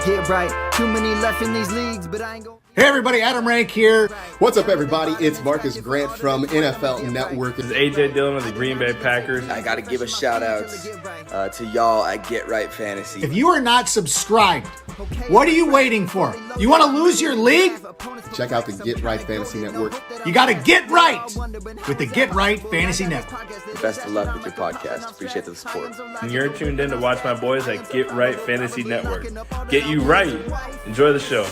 get right. Too many left in these leagues, but I ain't gonna. Hey everybody, Adam Rank here. What's up everybody? It's Marcus Grant from NFL Network. This is AJ Dillon of the Green Bay Packers. I got to give a shout out to y'all at Get Right Fantasy. If you are not subscribed, what are you waiting for? You want to lose your league? Check out the Get Right Fantasy Network. You got to get right with the Get Right Fantasy Network. Best of luck with your podcast. Appreciate the support. And you're tuned in to watch my boys at Get Right Fantasy Network. Get you right. Enjoy the show.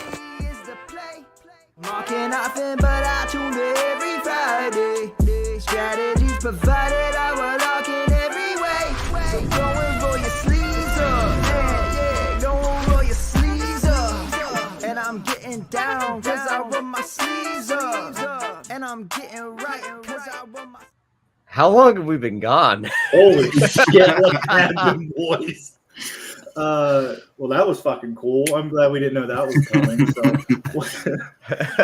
Marking nothing, but I tune in every Friday. Strategies provided, I will lock in every way. So go and roll your sleeves up. Yeah, go and roll your sleeves up. And I'm getting down, cause I roll my sleeves up. And I'm getting right, cause I roll my. How long have we been gone? Holy shit, what happened, boys? Well, that was fucking cool. I'm glad we didn't know that was coming. So,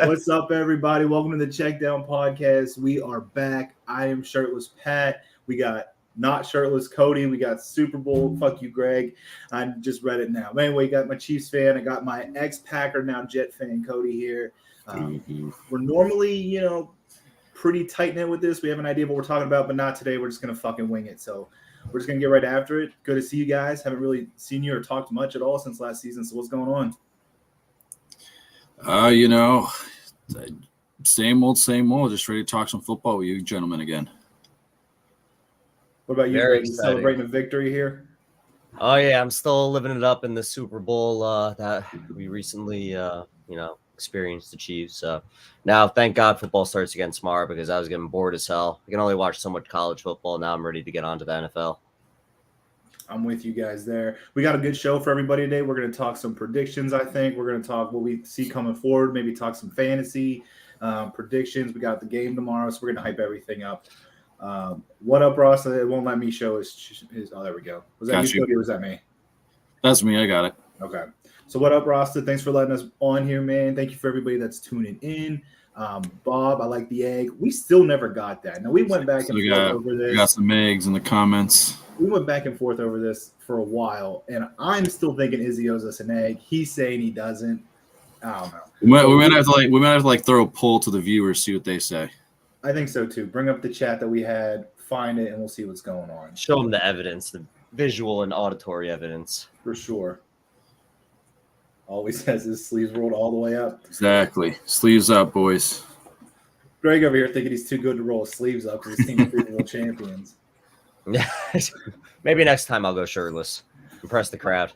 what's up, everybody? Welcome to the Check Down Podcast. We are back. I am Shirtless Pat. We got Not Shirtless Cody. We got Super Bowl. Fuck you, Greg. I just read it now. But anyway, got my Chiefs fan. I got my ex-Packer, now Jet fan, Cody here. We're normally, pretty tight-knit with this. We have an idea of what we're talking about, but not today. We're just going to fucking wing it. So, we're just going to get right after it. Good to see you guys. Haven't really seen you or talked much at all since last season. So what's going on? Same old. Just ready to talk some football with you gentlemen again. What about you? Very Are you celebrating a victory here? Oh, yeah. I'm still living it up in the Super Bowl that we recently, experienced the Chiefs. Now, thank God football starts again tomorrow because I was getting bored as hell. I can only watch so much college football. Now I'm ready to get on to the NFL. I'm with you guys there. We got a good show for everybody today. We're going to talk some predictions, I think. We're going to talk what we see coming forward, maybe talk some fantasy predictions. We got the game tomorrow, so we're going to hype everything up. What up, Ross? It won't let me show his oh, there we go. Was that you, Cody, or was that me? That's me. I got it. Okay. So what up, Rasta? Thanks for letting us on here, man. Thank you for everybody that's tuning in. Bob, I like the egg. We still never got that. Now, we went back and forth over this. We got some eggs in the comments. We went back and forth over this for a while, and I'm still thinking Izzy owes us an egg. He's saying he doesn't. I don't know. We might have to throw a poll to the viewers, see what they say. I think so, too. Bring up the chat that we had, find it, and we'll see what's going on. Show them the evidence, the visual and auditory evidence. For sure. Always has his sleeves rolled all the way up. Exactly. Sleeves up, boys. Greg over here thinking he's too good to roll his sleeves up because his team is Super Bowl champions. Maybe next time I'll go shirtless. Impress the crowd.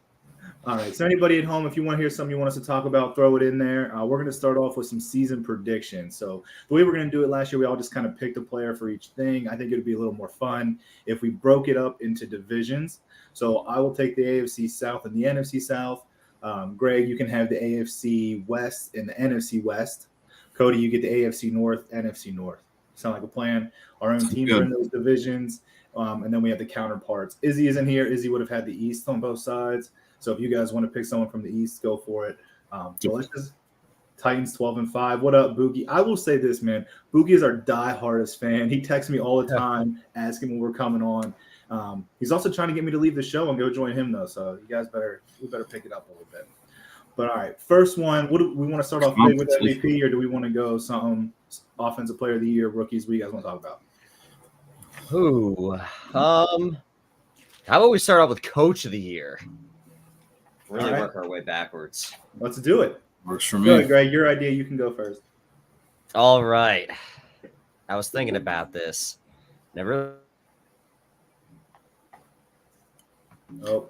All right. So anybody at home, if you want to hear something you want us to talk about, throw it in there. We're going to start off with some season predictions. So the way we're going to do it last year, we all just kind of picked a player for each thing. I think it would be a little more fun if we broke it up into divisions. So I will take the AFC South and the NFC South. Greg, you can have the AFC West and the NFC West. Cody, you get the AFC North, NFC North. Sound like a plan? Our own teams are in those divisions, and then we have the counterparts. Izzy isn't here. Izzy would have had the East on both sides. So if you guys want to pick someone from the East, go for it. So let's just Titans 12-5. What up, Boogie? I will say this, man. Boogie is our diehardest fan. He texts me all the time asking when we're coming on. He's also trying to get me to leave the show and go join him, though. So you guys better pick it up a little bit. But all right, first one. What do we want to start off with MVP, or do we want to go something offensive player of the year, rookies? What do you guys want to talk about? How about we start off with coach of the year? Really work our way backwards. Let's do it. Works for me. Go ahead, Greg. Your idea. You can go first. All right. I was thinking about this. Never. Oh,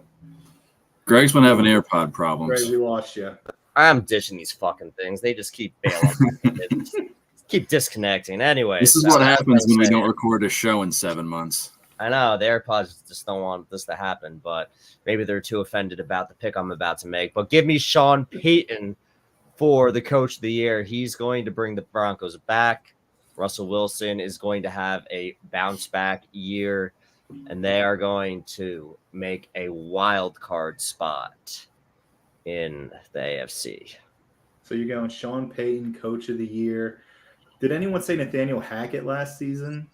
Greg's been having AirPod problems. Greg, we lost you. I'm dishing these fucking things. They just keep failing. Keep disconnecting. Anyway, this is what happens when we don't record a show in 7 months. I know the AirPods just don't want this to happen, but maybe they're too offended about the pick I'm about to make. But give me Sean Payton for the coach of the year. He's going to bring the Broncos back. Russell Wilson is going to have a bounce back year, and they are going to make a wild card spot in the AFC. So you're going Sean Payton, coach of the year. Did anyone say Nathaniel Hackett last season?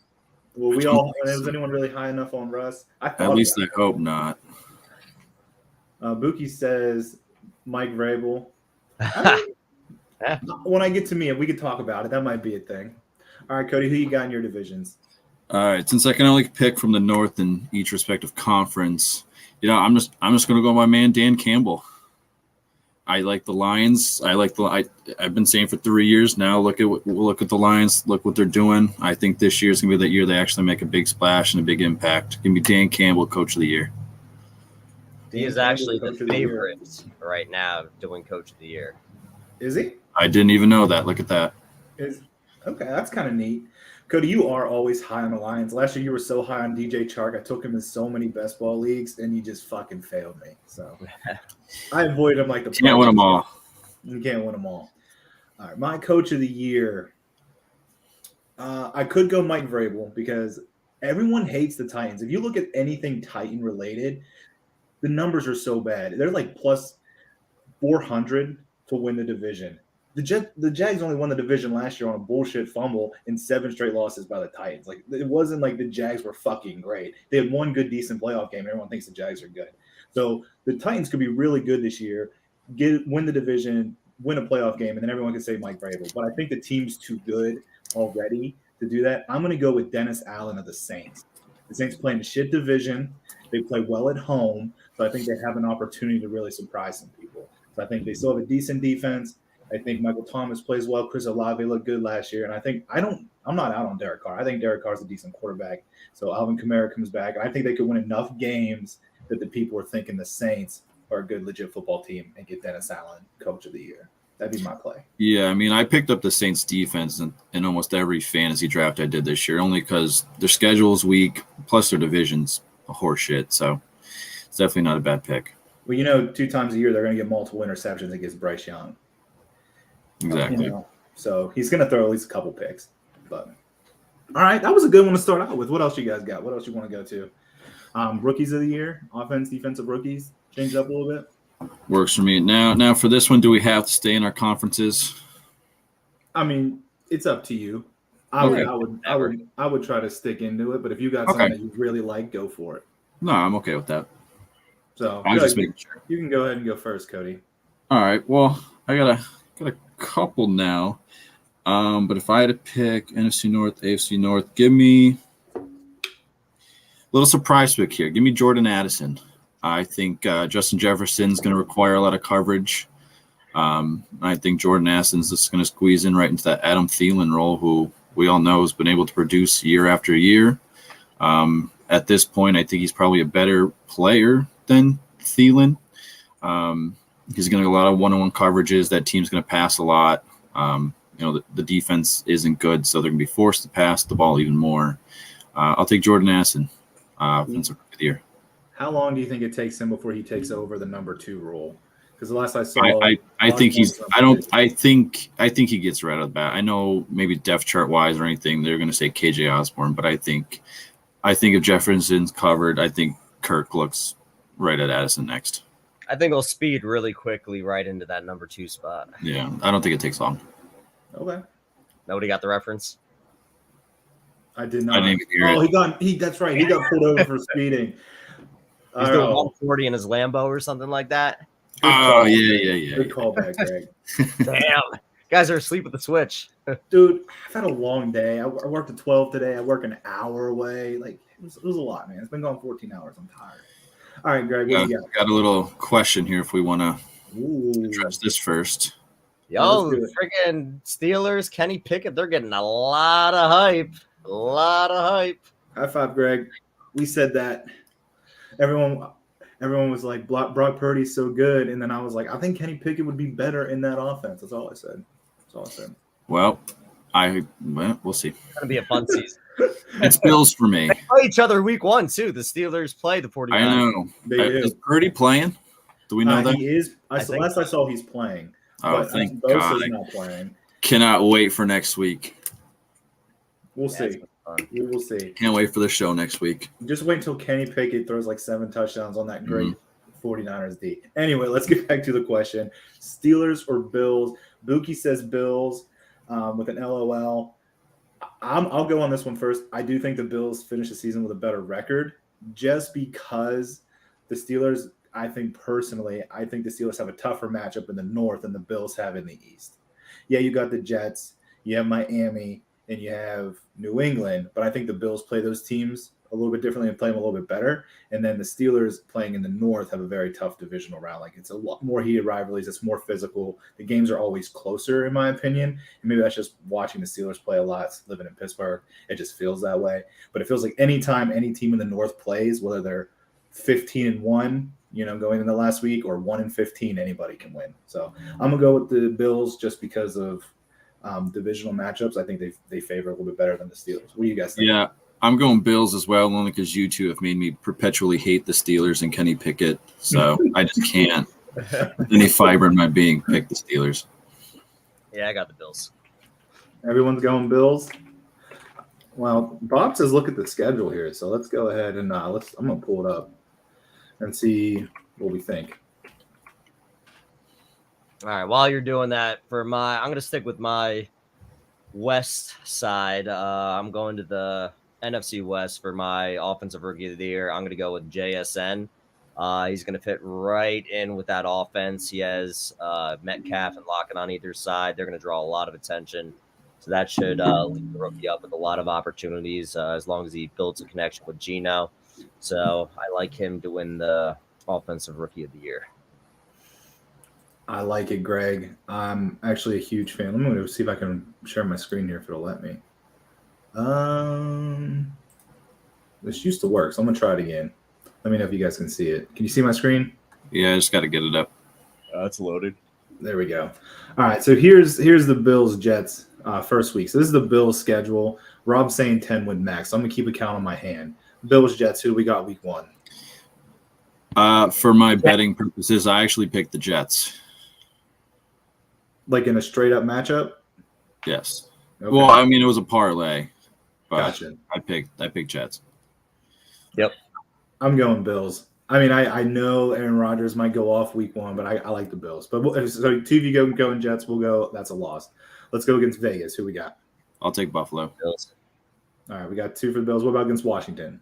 Well, was anyone really high enough on Russ? At least I hope not. Buki says Mike Vrabel. Yeah. When I get to me, we could talk about it. That might be a thing. All right, Cody, who you got in your divisions? All right, since I can only pick from the North in each respective conference, I'm just going to go with my man Dan Campbell. I like the Lions. I've been saying for 3 years now. Look at the Lions. Look what they're doing. I think this year is going to be that year they actually make a big splash and a big impact. Give me Dan Campbell, Coach of the Year. He is actually the favorite right now doing Coach of the Year. Is he? I didn't even know that. Look at that. Okay, that's kind of neat. Cody, you are always high on the Lions. Last year, you were so high on DJ Chark. I took him in so many best ball leagues, and you just fucking failed me. So I avoided him like the Can't win them all. You can't win them all. All right, my Coach of the Year. I could go Mike Vrabel because everyone hates the Titans. If you look at anything Titan related, the numbers are so bad. They're like plus 400 to win the division. The Jags only won the division last year on a bullshit fumble and 7 straight losses by the Titans. Like, it wasn't like the Jags were fucking great. They had one good, decent playoff game, and everyone thinks the Jags are good. So the Titans could be really good this year, win the division, win a playoff game, and then everyone can say Mike Vrabel. But I think the team's too good already to do that. I'm going to go with Dennis Allen of the Saints. The Saints play in a shit division. They play well at home, so I think they have an opportunity to really surprise some people. So I think they still have a decent defense. I think Michael Thomas plays well. Chris Olave looked good last year. And I think I'm not out on Derek Carr. I think Derek Carr is a decent quarterback. So Alvin Kamara comes back. And I think they could win enough games that the people are thinking the Saints are a good, legit football team and get Dennis Allen Coach of the Year. That'd be my play. Yeah, I mean, I picked up the Saints defense in almost every fantasy draft I did this year, only because their schedule is weak, plus their division's a horse shit. So it's definitely not a bad pick. Well, 2 times a year they're going to get multiple interceptions against Bryce Young. Exactly. So he's going to throw at least a couple picks. But all right, that was a good one to start out with. What else you guys got? What else you want to go to? Rookies of the year, offense, defensive rookies. Change it up a little bit. Works for me. Now for this one, do we have to stay in our conferences? I mean, it's up to you. I would try to stick into it, but if you got something that you really like, go for it. No, I'm okay with that. So I'm just making sure. You can go ahead and go first, Cody. All right. Well, I got a couple now. But if I had to pick NFC North, AFC North, give me a little surprise pick here. Give me Jordan Addison. I think Justin Jefferson's going to require a lot of coverage. I think Jordan Addison's just going to squeeze in right into that Adam Thielen role, who we all know has been able to produce year after year. At this point, I think he's probably a better player than Thielen. He's going to get a lot of one-on-one coverages. That team's going to pass a lot. The defense isn't good, so they're going to be forced to pass the ball even more. I'll take Jordan Addison, offensive rookie of the year. How long do you think it takes him before he takes over the number 2 role? Because the last I saw, I think he's. I don't. I think he gets right out of the bat. I know maybe depth chart wise or anything, they're going to say KJ Osborne, but I think if Jefferson's covered, I think Kirk looks right at Addison next. I think he'll speed really quickly right into that number 2 spot. Yeah, I don't think it takes long. Okay. Nobody got the reference? I did not. I didn't hear it. That's right. He got pulled over for speeding. He's doing 140 in his Lambo or something like that. Oh, yeah. Good callback, Greg. Damn. Guys are asleep with the switch. Dude, I've had a long day. I worked at 12 today. I work an hour away. Like, it was a lot, man. It's been going 14 hours. I'm tired. All right, Greg, what do you got? Got a little question here if we want to address this first. Yo, freaking Steelers, Kenny Pickett, they're getting a lot of hype. A lot of hype. High five, Greg. We said that. Everyone was like, Brock Purdy's so good. And then I was like, I think Kenny Pickett would be better in that offense. That's all I said. Well, we'll see. It's going to be a fun season. It's Bills for me. They play each other week 1, too. The Steelers play the 49ers. I know. They do. Is Purdy playing? Do we know that? He is. I saw he's playing. Oh, but thank Bosa's God. not playing. Cannot wait for next week. We'll see. We will see. Can't wait for the show next week. Just wait until Kenny Pickett throws like 7 touchdowns on that great 49ers D. Anyway, let's get back to the question. Steelers or Bills? Buki says Bills with an LOL. I'll go on this one first. I do think the Bills finish the season with a better record just because the Steelers personally, I think the Steelers have a tougher matchup in the North than the Bills have in the East. Yeah, you got the Jets, you have Miami, and you have New England, but I think the Bills play those teams a little bit differently and play them a little bit better. And then the Steelers playing in the North have a very tough divisional round. Like, it's a lot more heated rivalries. It's more physical. The games are always closer, in my opinion. And maybe that's just watching the Steelers play a lot, living in Pittsburgh. It just feels that way. But it feels like anytime any team in the North plays, whether they're 15-1, going into last week, or 1-15, anybody can win. So I'm gonna go with the Bills just because of divisional matchups. I think they favor a little bit better than the Steelers. What do you guys think? Yeah, I'm going Bills as well, only because you two have made me perpetually hate the Steelers and Kenny Pickett. So I just can't. Any fiber in my being pick the Steelers. Yeah, I got the Bills. Everyone's going Bills. Well, Bob says look at the schedule here, so let's go ahead and I'm gonna pull it up and see what we think. All right, while you're doing that, I'm going to stick with my West side. I'm going to the NFC West for my offensive rookie of the year. I'm going to go with JSN. He's going to fit right in with that offense. He has Metcalf and Lockett on either side. They're going to draw a lot of attention. So that should lead the rookie up with a lot of opportunities as long as he builds a connection with Geno. So I like him to win the offensive rookie of the year. I like it, Greg. I'm actually a huge fan. Let me see if I can share my screen here if it'll let me. This used to work, so I'm gonna try it again. Let me know if you guys can see it. Can you see my screen? Yeah, I just got to get it up. It's loaded. There we go. All right, so here's the Bills Jets first week. So this is the Bills schedule. Rob's saying 10 win max. So I'm gonna keep a count on my hand. Bills Jets. Who do we got week 1? For my betting purposes, I actually picked the Jets. Like in a straight up matchup? Yes. Okay. Well, I mean, it was a parlay, but Gotcha. I picked Jets. Yep. I'm going Bills. I mean, I know Aaron Rodgers might go off week 1, but I like the Bills. But so two of you go in Jets, we'll go. That's a loss. Let's go against Vegas. Who we got? I'll take Buffalo. Bills. All right, we got 2 for the Bills. What about against Washington?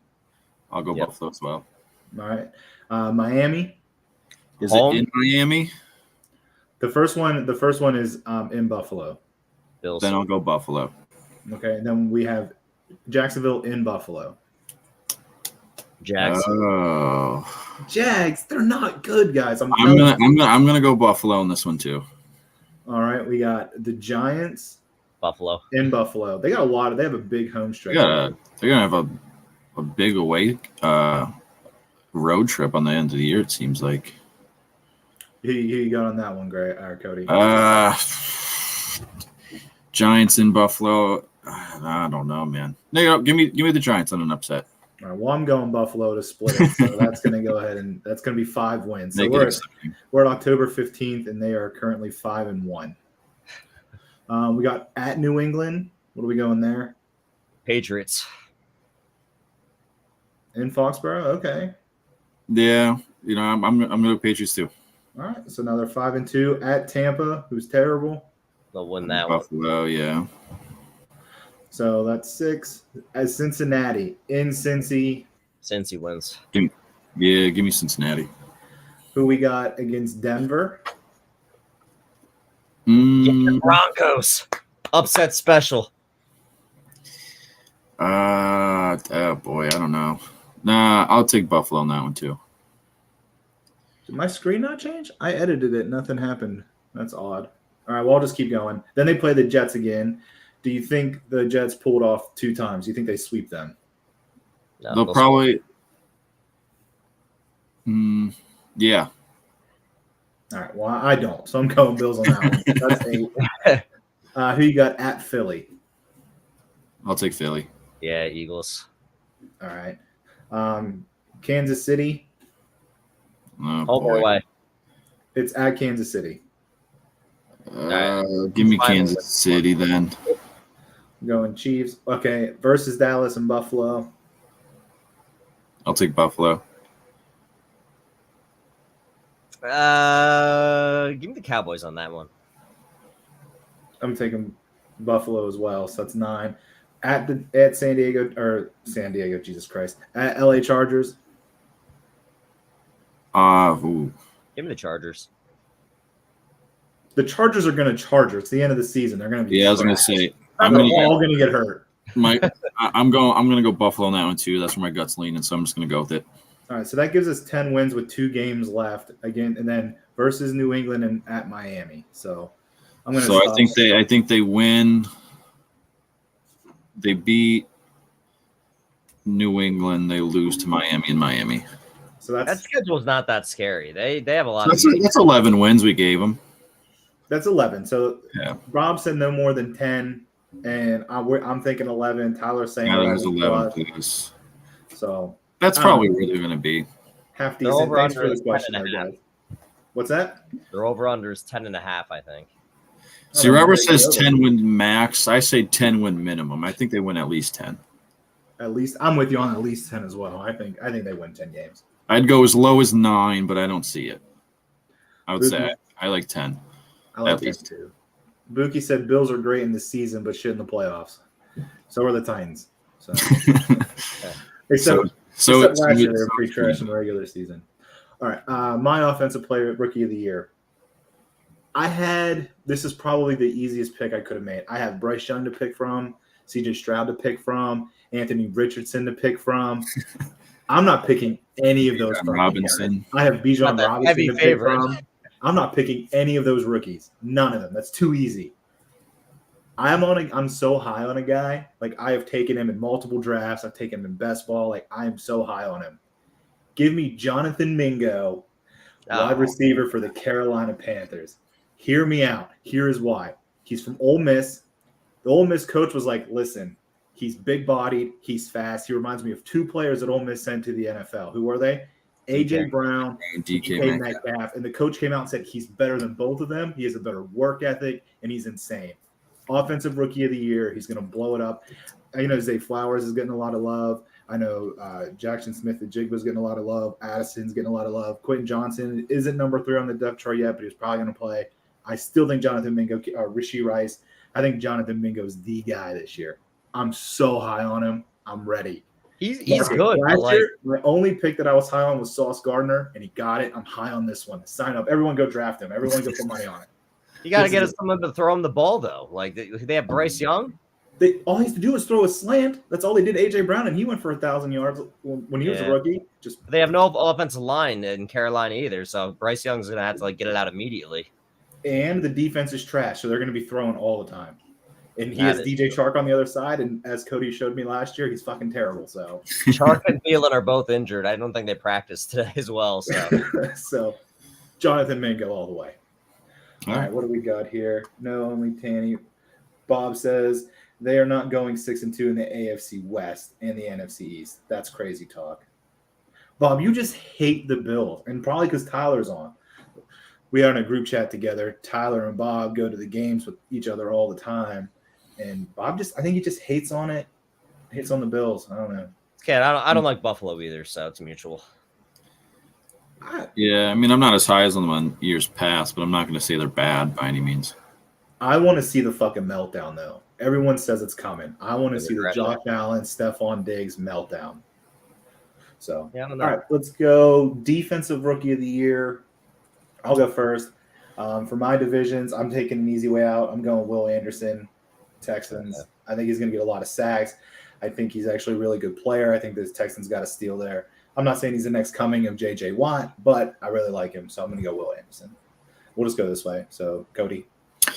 I'll go Buffalo as well. All right, Miami. Is Home? it in Miami? The first one is in Buffalo. Bills. Then I'll go Buffalo. Okay, and then we have Jacksonville in Buffalo. Jags. Oh, Jags, they're not good, guys. I'm gonna go Buffalo in this one too. All right, we got the Giants Buffalo. in Buffalo. They got they have a big home stretch. They're gonna have a big away road trip on the end of the year. It seems like. Who you got on that one, Cody? Giants in Buffalo. I don't know, man. No, give me the Giants on an upset. All right, well, I'm going Buffalo to split it, so that's going to go ahead and that's going to be 5 wins. So we're at October 15th, and they are currently 5-1. We got at New England. What are we going there? Patriots. In Foxborough, okay. Yeah, I'm gonna go Patriots too. All right, so now they're 5-2 at Tampa, who's terrible. They'll win that one. Buffalo, yeah. So that's 6. As Cincinnati in Cincy. Cincy wins. Give me Cincinnati. Who we got against Denver? Broncos. Upset special. Oh boy, I don't know. Nah, I'll take Buffalo on that one too. Did my screen not change? I edited it. Nothing happened. That's odd. All right, well, I'll just keep going. Then they play the Jets again. Do you think the Jets pulled off 2 times? Do you think they sweep them? No, They'll probably. Yeah. All right, well, I don't. So I'm going Bills on that one. That's 8. Who you got at Philly? I'll take Philly. Yeah, Eagles. All right. Kansas City. Oh, Home or boy. away? It's at Kansas City. Give me Kansas City then. Going Chiefs. Okay, versus Dallas and Buffalo. I'll take Buffalo. Give me the Cowboys on that one. I'm taking Buffalo as well, so that's 9. At San Diego, Jesus Christ. At LA Chargers. Ooh. Give me the Chargers. The Chargers are going to charge her. It's the end of the season. They're going to be. Yeah, I was gonna say They're all going to get hurt. I'm gonna go Buffalo on that one too. That's where my gut's leaning, so I'm just gonna go with it. All right, so that gives us 10 wins with 2 games left again, and then versus New England and at Miami. So I'm going to. So I think they win. They beat New England. They lose to Miami and Miami. So That schedule's not that scary. They have a lot. That's 11 wins we gave them. That's 11. So Yeah. Rob said no more than 10, and I'm thinking 11. Tyler's saying Tyler's 11 plus. plus. So That's probably where they're going to be. half They're decent. over Thanks under for the question, 10.5. there, guys. What's that? Their over/under is 10.5, I think. See, Robert says 10 win max. I say 10 win minimum. I think they win at least 10. At least I'm with you on at least 10 as well. I think they win 10 games. I'd go as low as 9, but I don't see it. I would Buki. say I like 10. I like At 10 least. too. Buki said Bills are great in the season, but shit in the playoffs. So are the Titans. So except last year they were pretty trash in the regular season. All right, my offensive player, rookie of the year. This is probably the easiest pick I could have made. I have Bryce Young to pick from, CJ Stroud to pick from, Anthony Richardson to pick from. I'm not picking any of those. Robinson. I have Bijan Robinson heavy to pick favorite. from. I'm not picking any of those rookies. None of them. That's too easy. I'm so high on a guy. Like, I have taken him in multiple drafts. I've taken him in best ball. Like, I am so high on him. Give me Jonathan Mingo, wide receiver for the Carolina Panthers. Hear me out. Here is why. He's from Ole Miss. The Ole Miss coach was like, listen, he's big-bodied. He's fast. He reminds me of 2 players that Ole Miss sent to the NFL. Who were they? A.J. Brown, DK Metcalf. And the coach came out and said he's better than both of them. He has a better work ethic, and he's insane. Offensive rookie of the year. He's going to blow it up. Zay Flowers is getting a lot of love. I know Jackson Smith-Njigba is getting a lot of love. Addison's getting a lot of love. Quentin Johnson isn't number 3 on the depth chart yet, but he's probably going to play. I still think Jonathan Mingo, Rashee Rice. I think Jonathan Mingo is the guy this year. I'm so high on him. I'm ready. He's good. Last year, my only pick that I was high on was Sauce Gardner, and he got it. I'm high on this one. Sign up. Everyone go draft him. Everyone go put money on it. You got to get us someone to throw him the ball, though. Like, they have Bryce Young. All he has to do is throw a slant. That's all they did. A.J. Brown, and he went for 1,000 yards when he was a rookie. They have no offensive line in Carolina either, so Bryce Young's going to have to get it out immediately. And the defense is trash, so they're going to be throwing all the time. And he has DJ Chark on the other side, and as Cody showed me last year, he's fucking terrible. So Chark and Thielen are both injured. I don't think they practiced today as well. So, so Jonathan Mingo all the way. All right, what do we got here? No, only Tanny. Bob says they are not going 6-2 in the AFC West and the NFC East. That's crazy talk. Bob, you just hate the Bills, and probably because Tyler's on. We are in a group chat together. Tyler and Bob go to the games with each other all the time. And Bob I think he just hates on it. Hates on the Bills. I don't know. Okay, I don't like Buffalo either, so it's mutual. Yeah, I mean, I'm not as high as them on years past, but I'm not going to say they're bad by any means. I want to see the fucking meltdown, though. Everyone says it's coming. I want to see the Josh Allen, Stephon Diggs meltdown. So, I don't know. All right, let's go defensive rookie of the year. I'll go first. For my divisions, I'm taking an easy way out. I'm going Will Anderson, Texans. I think he's going to get a lot of sacks. I think he's actually a really good player. I think the Texans got a steal there. I'm not saying he's the next coming of J.J. Watt, but I really like him, so I'm going to go Will Anderson. We'll just go this way. So, Cody.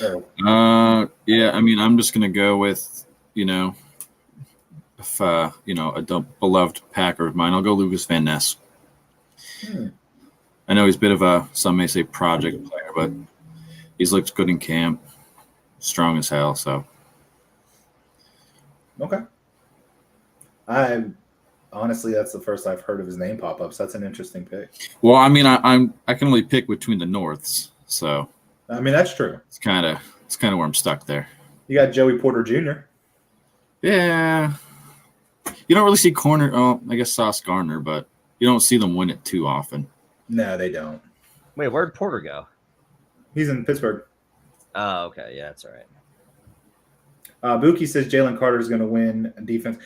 Yeah, I mean, I'm just going to go with, if, a beloved Packer of mine, I'll go Lucas Van Ness. I know he's a bit of a, some may say, project player, but he's looked good in camp, strong as hell. So, okay. Honestly, that's the first I've heard of his name pop up. So that's an interesting pick. Well, I mean, I can only pick between the Norths, so I mean that's true. It's kind of where I'm stuck there. You got Joey Porter Jr. Yeah, you don't really see corner. Oh, I guess Sauce Gardner, but you don't see them win it too often. No, they don't. Wait, where'd Porter go? He's in Pittsburgh. Oh, okay. Yeah, that's all right. Buki says Jalen Carter is going to win defense.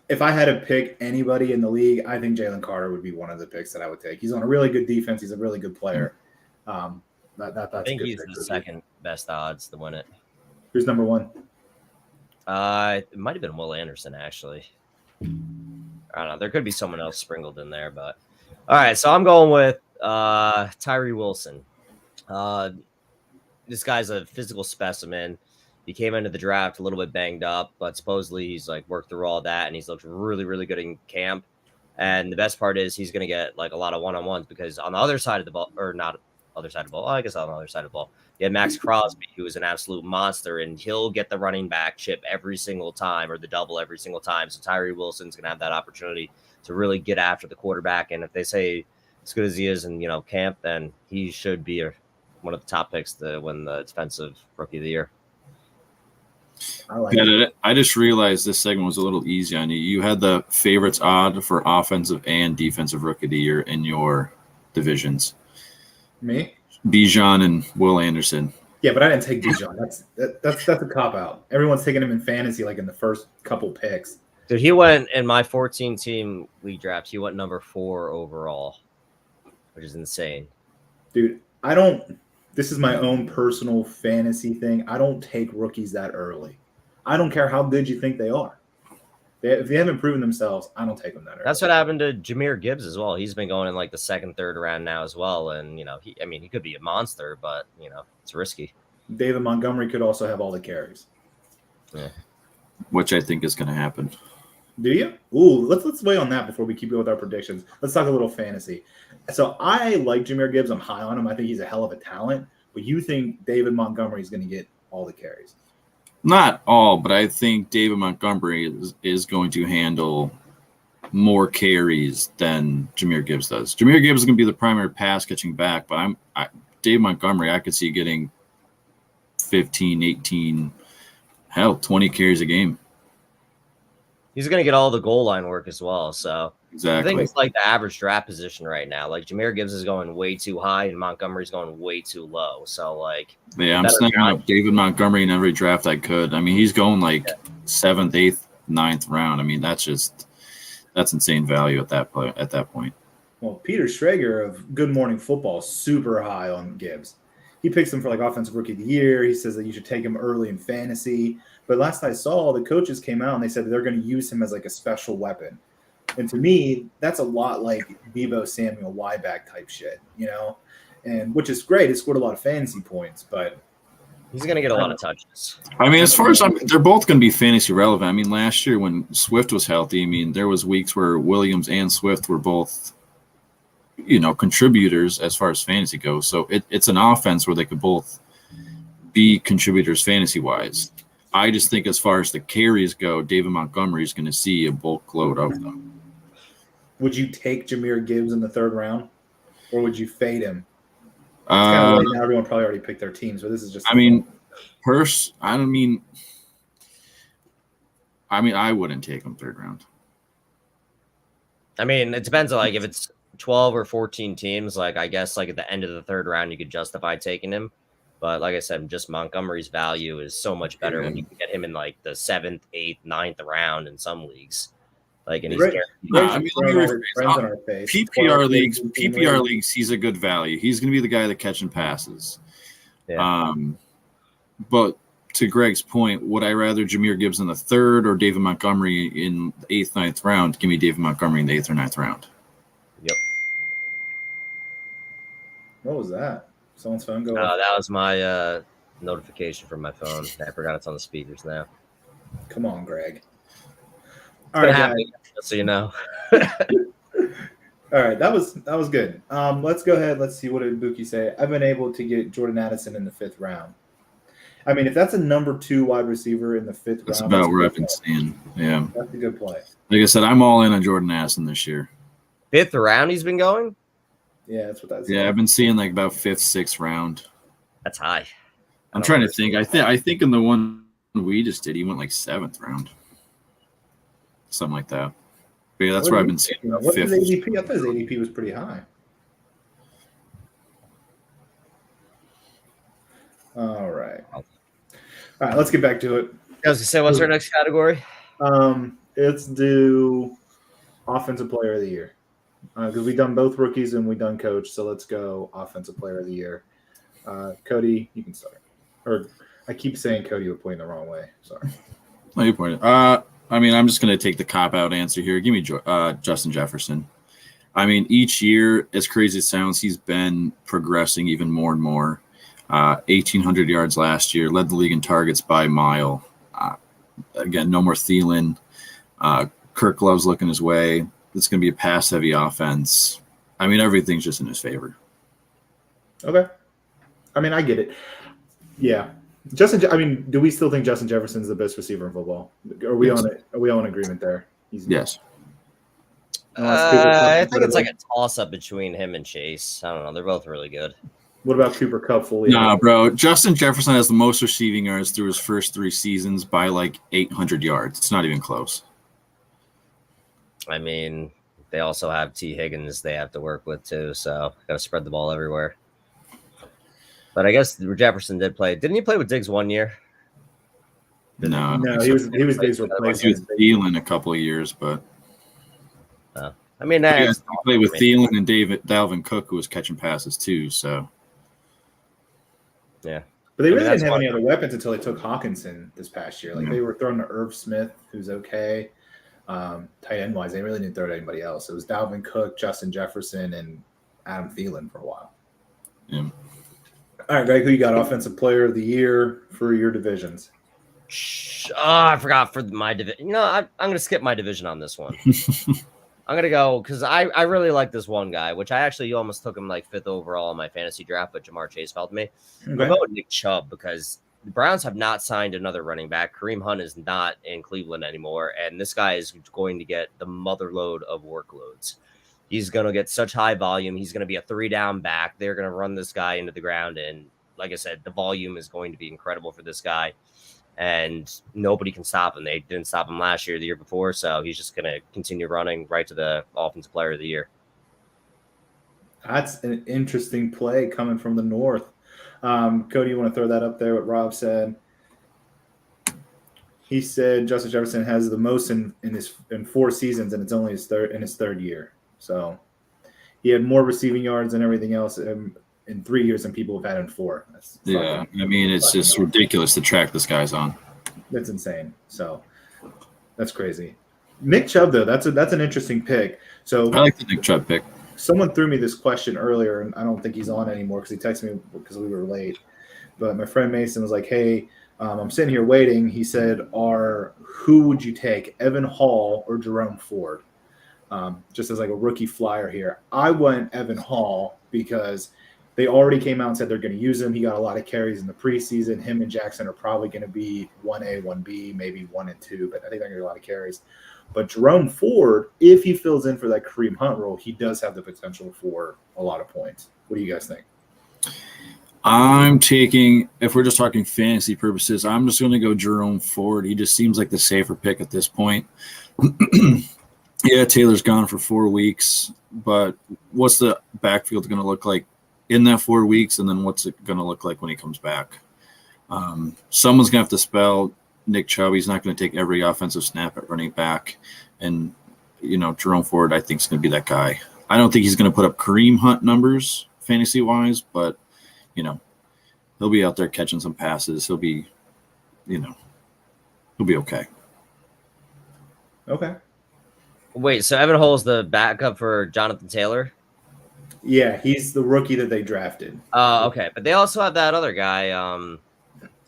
if I had to pick anybody in the league, I think Jalen Carter would be one of the picks that I would take. He's on a really good defense. He's a really good player. That's I think a good he's pick the for me. second best odds to win it. Who's number one? It might have been Will Anderson, actually. I don't know. There could be someone else sprinkled in there, but all right. So I'm going with Tyree Wilson. This guy's a physical specimen. He came into the draft a little bit banged up, but supposedly he's like worked through all that and he's looked really, really good in camp. And the best part is he's going to get like a lot of one-on-ones because on the other side of the ball, or not other side of the ball, I guess on the other side of the ball, you have Max Crosby, who is an absolute monster, and he'll get the running back chip every single time or the double every single time. So Tyree Wilson's going to have that opportunity to really get after the quarterback. And if they say as good as he is in, camp, then he should be one of the top picks to win the defensive rookie of the year. I just realized this segment was a little easy on you. You had the favorites odd for offensive and defensive rookie of the year in your divisions. Me? Bijan and Will Anderson. Yeah, but I didn't take Bijan. That's a cop out. Everyone's taking him in fantasy like in the first couple picks. Dude, he went in my 14-team league draft. He went number 4 overall, which is insane. Dude, this is my own personal fantasy thing. I don't take rookies that early. I don't care how good you think they are. If they haven't proven themselves, I don't take them that early. That's what happened to Jahmyr Gibbs as well. He's been going in like the second, third round now as well. And, he could be a monster, but, it's risky. David Montgomery could also have all the carries. Yeah. Which I think is going to happen. Do you? Ooh, let's wait on that before we keep going with our predictions. Let's talk a little fantasy. So I like Jahmyr Gibbs. I'm high on him. I think he's a hell of a talent. But you think David Montgomery is going to get all the carries? Not all, but I think David Montgomery is going to handle more carries than Jahmyr Gibbs does. Jahmyr Gibbs is going to be the primary pass catching back, but David Montgomery, I could see getting 15, 18, 20 carries a game. He's going to get all the goal line work as well. So Exactly. I think it's like the average draft position right now. Like Jahmyr Gibbs is going way too high and Montgomery's going way too low. So I'm snagging up David Montgomery in every draft I could. I mean, he's going 7th, 8th, 9th round. I mean, that's insane value at that point. Well, Peter Schrager of Good Morning Football is super high on Gibbs. He picks him for offensive rookie of the year. He says that you should take him early in fantasy. But last I saw, the coaches came out and they said that they're going to use him as a special weapon. And to me, that's a lot like Deebo Samuel Wyback type shit, and which is great. It scored a lot of fantasy points, but he's going to get a lot of touches. I mean, as far as they're both going to be fantasy relevant. I mean, last year when Swift was healthy, there was weeks where Williams and Swift were both, contributors as far as fantasy goes. So it's an offense where they could both be contributors fantasy wise. I just think as far as the carries go, David Montgomery is going to see a bulk load of them. Would you take Jahmyr Gibbs in the 3rd round, or would you fade him? It's kind of late now. Everyone probably already picked their teams, but this is just. I wouldn't take him 3rd round. I mean, it depends on if it's 12 or 14 teams. I guess at the end of the 3rd round, you could justify taking him. But like I said, just Montgomery's value is so much better when you can get him in the 7th, 8th, 9th round in some leagues. Let me rephrase. PPR leagues, he's a good value. He's going to be the guy that catching passes. Yeah. But to Greg's point, would I rather Jahmyr Gibbs in the 3rd or David Montgomery in the 8th, 9th round? Give me David Montgomery in the 8th or 9th round. Yep. What was that? Someone's phone go off? That was my notification from my phone. I forgot it's on the speakers now. Come on, Greg. All right, guys. So you know. All right, that was good. Let's go ahead. Let's see what did Buki say. I've been able to get Jordan Addison in the 5th round. I mean, if that's a number 2 wide receiver in the 5th round, that's about where I've been seeing. Yeah, that's a good play. Like I said, I'm all in on Jordan Addison this year. 5th round, he's been going. Yeah, that's what that's. Yeah, I've been seeing about 5th, 6th round. That's high. I'm trying to think. I think in the one we just did, he went 7th round. Something like that. But yeah, that's where I've been seeing. What's his ADP? I thought his ADP was pretty high. All right. Let's get back to it. I was gonna say, what's our next category? let's do offensive player of the year. Because we've done both rookies and we've done coach. So let's go offensive player of the year. Cody, you can start. Or I keep saying Cody, but pointing the wrong way. Sorry. No, you pointed. I mean, I'm just going to take the cop-out answer here. Give me Justin Jefferson. I mean, each year, as crazy as it sounds, he's been progressing even more and more. 1,800 yards last year, led the league in targets by a mile. Again, no more Thielen. Kirk Love's looking his way. It's going to be a pass-heavy offense. I mean, everything's just in his favor. Okay. I mean, I get it. Yeah. Do we still think Justin Jefferson's the best receiver in football? Are we on it? Are we all in agreement there? Yes. I think it's like a toss-up between him and Chase. I don't know. They're both really good. What about Cooper Kupp fully? Nah, bro. Justin Jefferson has the most receiving yards through his first 3 seasons by like 800 yards. It's not even close. I mean, they also have T. Higgins they have to work with too, so got to spread the ball everywhere. But I guess Jefferson did play. Didn't he play with Diggs 1 year? No, he was Diggs' replacement. He was Thielen a couple of years, but I mean, he played with Thielen and Dalvin Cook, who was catching passes too. So yeah, but they really didn't have any other weapons until they took Hawkinson this past year. Like they were throwing to Irv Smith, who's okay. Tight end wise, they really didn't throw to anybody else. It was Dalvin Cook, Justin Jefferson, and Adam Thielen for a while. Yeah. All right, Greg, who you got offensive player of the year for your divisions? I forgot for my division. You know, I'm going to skip my division on this one. I'm going to go because I really like this one guy, which I actually almost took him like 5th overall in my fantasy draft, but Jamar Chase fell to me. Okay. I'm going with Nick Chubb because the Browns have not signed another running back. Kareem Hunt is not in Cleveland anymore, and this guy is going to get the motherload of workloads. He's going to get such high volume. He's going to be a 3-down back. They're going to run this guy into the ground, and like I said, the volume is going to be incredible for this guy, and nobody can stop him. They didn't stop him last year, the year before, so he's just going to continue running right to the offensive player of the year. That's an interesting play coming from the north. Cody, you want to throw that up there, what Rob said? He said Justin Jefferson has the most in 4 seasons, and it's only his third year. So he had more receiving yards and everything else in 3 years than people have had in 4. I mean, it's just ridiculous the track this guy's on. That's insane. So that's crazy. Nick Chubb, though, that's an interesting pick. So I like the Nick Chubb pick. Someone threw me this question earlier, and I don't think he's on anymore because he texted me because we were late. But my friend Mason was like, hey, I'm sitting here waiting. He said, who would you take, Evan Hall or Jerome Ford? Just as like a rookie flyer here. I went Evan Hall because they already came out and said they're going to use him. He got a lot of carries in the preseason. Him and Jackson are probably going to be 1A, 1B, maybe 1 and 2, but I think they're going to get a lot of carries. But Jerome Ford, if he fills in for that Kareem Hunt role, he does have the potential for a lot of points. What do you guys think? I'm taking, if we're just talking fantasy purposes, I'm just going to go Jerome Ford. He just seems like the safer pick at this point. Yeah, Taylor's gone for 4 weeks, but what's the backfield going to look like in that 4 weeks, and then what's it going to look like when he comes back? Someone's going to have to spell Nick Chubb. He's not going to take every offensive snap at running back, and Jerome Ford, I think, is going to be that guy. I don't think he's going to put up Kareem Hunt numbers fantasy-wise, but he'll be out there catching some passes. He'll be okay. Okay. Wait, so Evan Hall's the backup for Jonathan Taylor? Yeah, he's the rookie that they drafted. Okay, but they also have that other guy.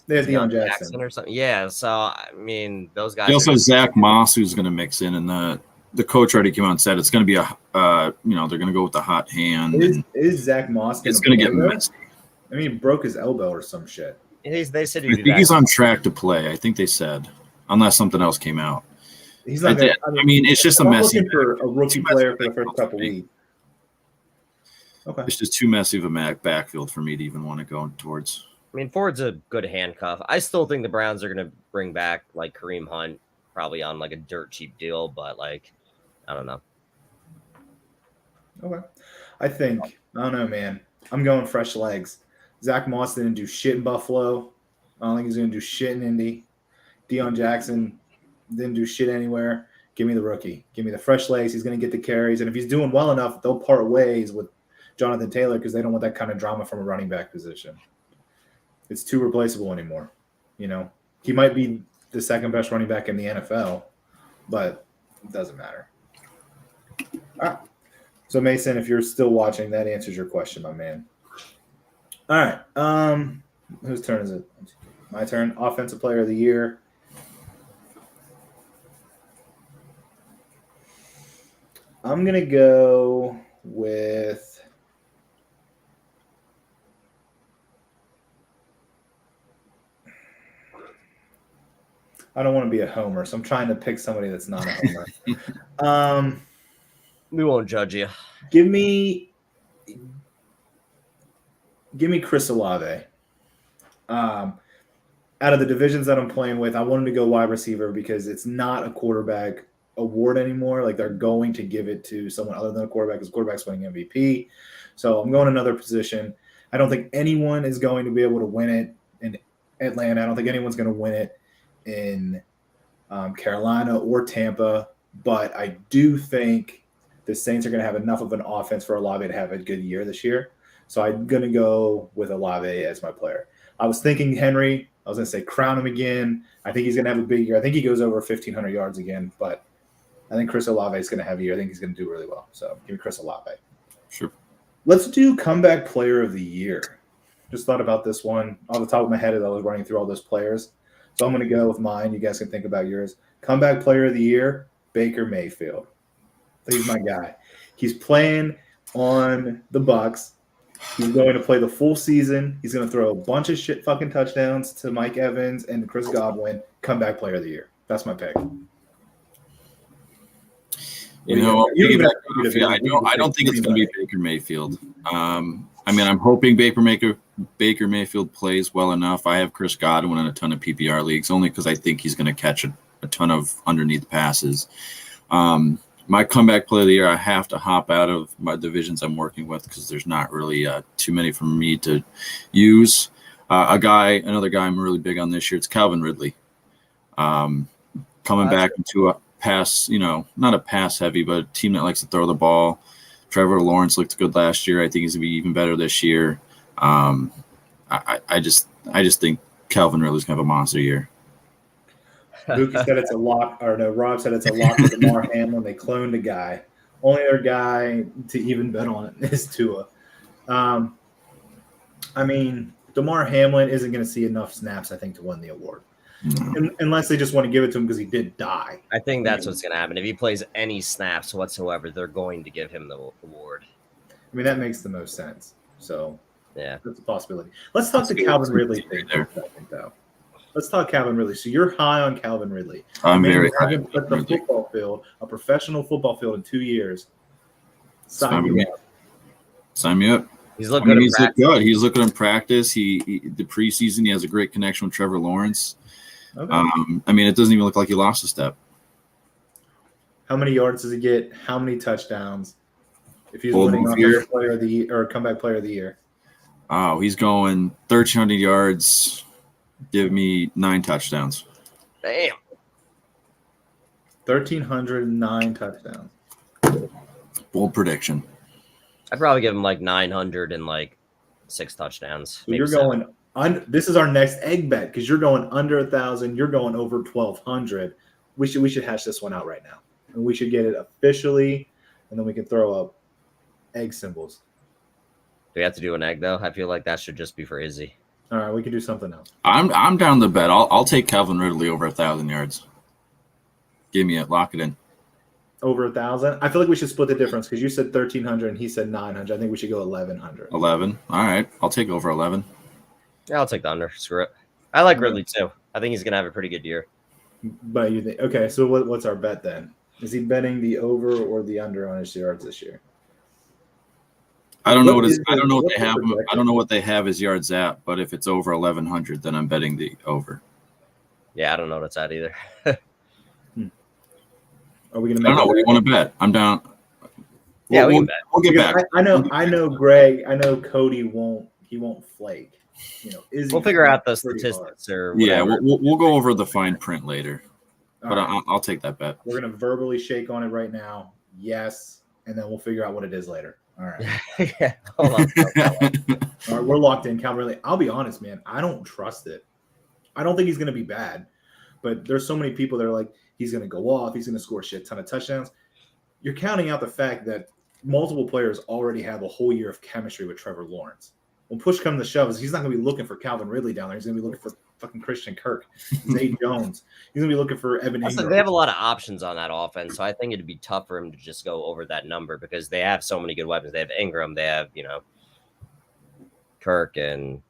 They have Deion Jackson or something. Yeah, so I mean, those guys. They also have Zach Moss, who's going to mix in, and the coach already came out and said it's going to be they're going to go with the hot hand. Is Zach Moss? It's going to get messy. I mean, he broke his elbow or some shit. They said I think he's on track to play. I think they said, unless something else came out. He's not. I mean, it's just a messy. Looking for a rookie player for the first couple weeks. Okay. It's just too messy of a backfield for me to even want to go towards. I mean, Ford's a good handcuff. I still think the Browns are going to bring back like Kareem Hunt, probably on like a dirt cheap deal, but like, I don't know. Okay. I don't know, man. I'm going fresh legs. Zach Moss didn't do shit in Buffalo. I don't think he's going to do shit in Indy. Deion Jackson didn't do shit anywhere. Give me the rookie. Give me the fresh legs. He's going to get the carries. And if he's doing well enough, they'll part ways with Jonathan Taylor because they don't want that kind of drama from a running back position. It's too replaceable anymore. You know, he might be the second best running back in the NFL, but it doesn't matter. All right. So Mason, if you're still watching, that answers your question, my man. All right. Whose turn is it? My turn. Offensive player of the year. I'm going to go with I don't want to be a homer, so I'm trying to pick somebody that's not a homer. We won't judge you. Give me Chris Olave. Out of the divisions that I'm playing with, I wanted to go wide receiver because it's not a quarterback award anymore. Like they're going to give it to someone other than a quarterback because quarterback's winning MVP. So I'm going another position. I don't think anyone is going to be able to win it in Atlanta. I don't think anyone's going to win it in Carolina or Tampa. But I do think the Saints are going to have enough of an offense for Olave to have a good year this year. So I'm going to go with Olave as my player. I was thinking Henry. I was going to say crown him again. I think he's going to have a big year. I think he goes over 1,500 yards again. But I think Chris Olave is going to have a year. I think he's going to do really well. So give me Chris Olave. Sure. Let's do comeback player of the year. Just thought about this one off the top of my head as I was running through all those players. So I'm going to go with mine. You guys can think about yours. Comeback player of the year, Baker Mayfield. He's my guy. He's playing on the Bucs. He's going to play the full season. He's going to throw a bunch of shit fucking touchdowns to Mike Evans and Chris Godwin. Comeback player of the year. That's my pick. I don't think it's going to be Baker Mayfield. I mean, I'm hoping Baker Mayfield plays well enough. I have Chris Godwin in a ton of PPR leagues only because I think he's going to catch a ton of underneath passes. My comeback play of the year, I have to hop out of my divisions I'm working with because there's not really too many for me to use. Another guy I'm really big on this year, it's Calvin Ridley. Coming back into a pass, not a pass heavy, but a team that likes to throw the ball. Trevor Lawrence looked good last year. I think he's going to be even better this year. I just think Calvin Ridley's going to have a monster year. Luke said it's a lock, or no, Rob said it's a lock with Damar Hamlin. They cloned a guy. Only other guy to even bet on it is Tua. I mean, Damar Hamlin isn't going to see enough snaps, I think, to win the award. Unless they just want to give it to him because he did die. I think that's what's going to happen. If he plays any snaps whatsoever, they're going to give him the award. I mean, that makes the most sense. So, yeah, that's a possibility. Let's talk to Calvin Ridley for a second, though. Let's talk Calvin Ridley. So you're high on Calvin Ridley. I'm very high on Calvin Ridley. Football field, a professional football field in 2 years. Sign me up. Sign me up. He's looking good. He's looking in practice. The preseason, he has a great connection with Trevor Lawrence. Okay. I mean, it doesn't even look like he lost a step. How many yards does he get? How many touchdowns? If he's winning offensive player of the year or comeback player of the year. Oh, he's going 1,300 yards. Give me 9 touchdowns. Damn. 1,309 touchdowns. Bold prediction. I'd probably give him like 900 and like 6 touchdowns. So you're going this is our next egg bet because you're going under 1,000. You're going over 1,200. We should hash this one out right now, and we should get it officially, and then we can throw up egg symbols. Do we have to do an egg though? I feel like that should just be for Izzy. All right, we can do something else. I'm down the bet. I'll take Calvin Ridley over 1,000 yards. Give me it. Lock it in. Over 1,000. I feel like we should split the difference because you said 1,300 and he said 900. I think we should go 1,100. 11. All right, I'll take over 11. Yeah, I'll take the under. Screw it. I like Ridley too. I think he's gonna have a pretty good year. But you think okay? So what's our bet then? Is he betting the over or the under on his yards this year? I don't know what they have. I don't know what they have his yards at, but if it's over 1,100, then I'm betting the over. Yeah, I don't know what it's at either. Are we gonna? I don't know. What do you want to bet? I'm down. Yeah, we can bet. We'll get back. I know, Greg. I know Cody won't. He won't flake. We'll figure out the statistics or whatever. Yeah, we'll go over the fine print later. but I'll take that bet. We're gonna verbally shake on it right now. Yes, and then we'll figure out what it is later. All right. Yeah, hold on. All right, we're locked in. Calvin Ridley. I'll be honest, man. I don't trust it. I don't think he's gonna be bad, but there's so many people that are like, he's gonna go off. He's gonna score a shit ton of touchdowns. You're counting out the fact that multiple players already have a whole year of chemistry with Trevor Lawrence. When push comes to shove, he's not going to be looking for Calvin Ridley down there. He's going to be looking for fucking Christian Kirk, Zay Jones. He's going to be looking for Evan Ingram. They have a lot of options on that offense, so I think it'd be tough for him to just go over that number because they have so many good weapons. They have Ingram, they have Kirk, and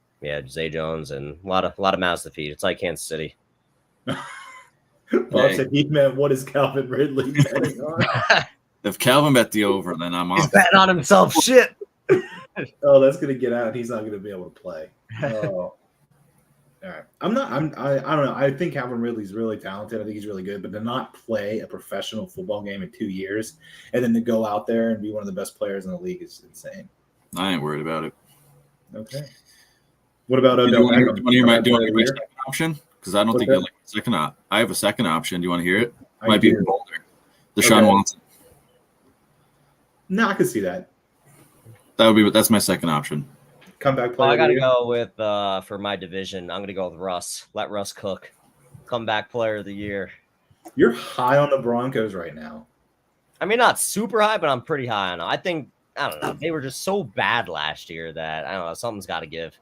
Zay Jones, and a lot of mouths to feed. It's like Kansas City. Bob said he meant, what is Calvin Ridley betting on? If Calvin bet the over, then I'm He's off. betting on himself. Shit. Oh, that's gonna get out. He's not gonna be able to play. Oh. All right. I don't know. I think Calvin Ridley's really talented. I think he's really good, but to not play a professional football game in 2 years and then to go out there and be one of the best players in the league is insane. I ain't worried about it. Okay. What about Do you want Beckham? to hear my second option? Because I don't What's think I that? like the second I have a second option. Do you want to hear it? I Might be do. bolder. Deshaun Okay. Watson. No, I can see that. That's my second option. Comeback player. I of got the to year. go with for my division. I'm going to go with Russ. Let Russ cook. Comeback player of the year. You're high on the Broncos right now. I mean, not super high, but I'm pretty high on them. I don't know. They were just so bad last year that I don't know. Something's got to give.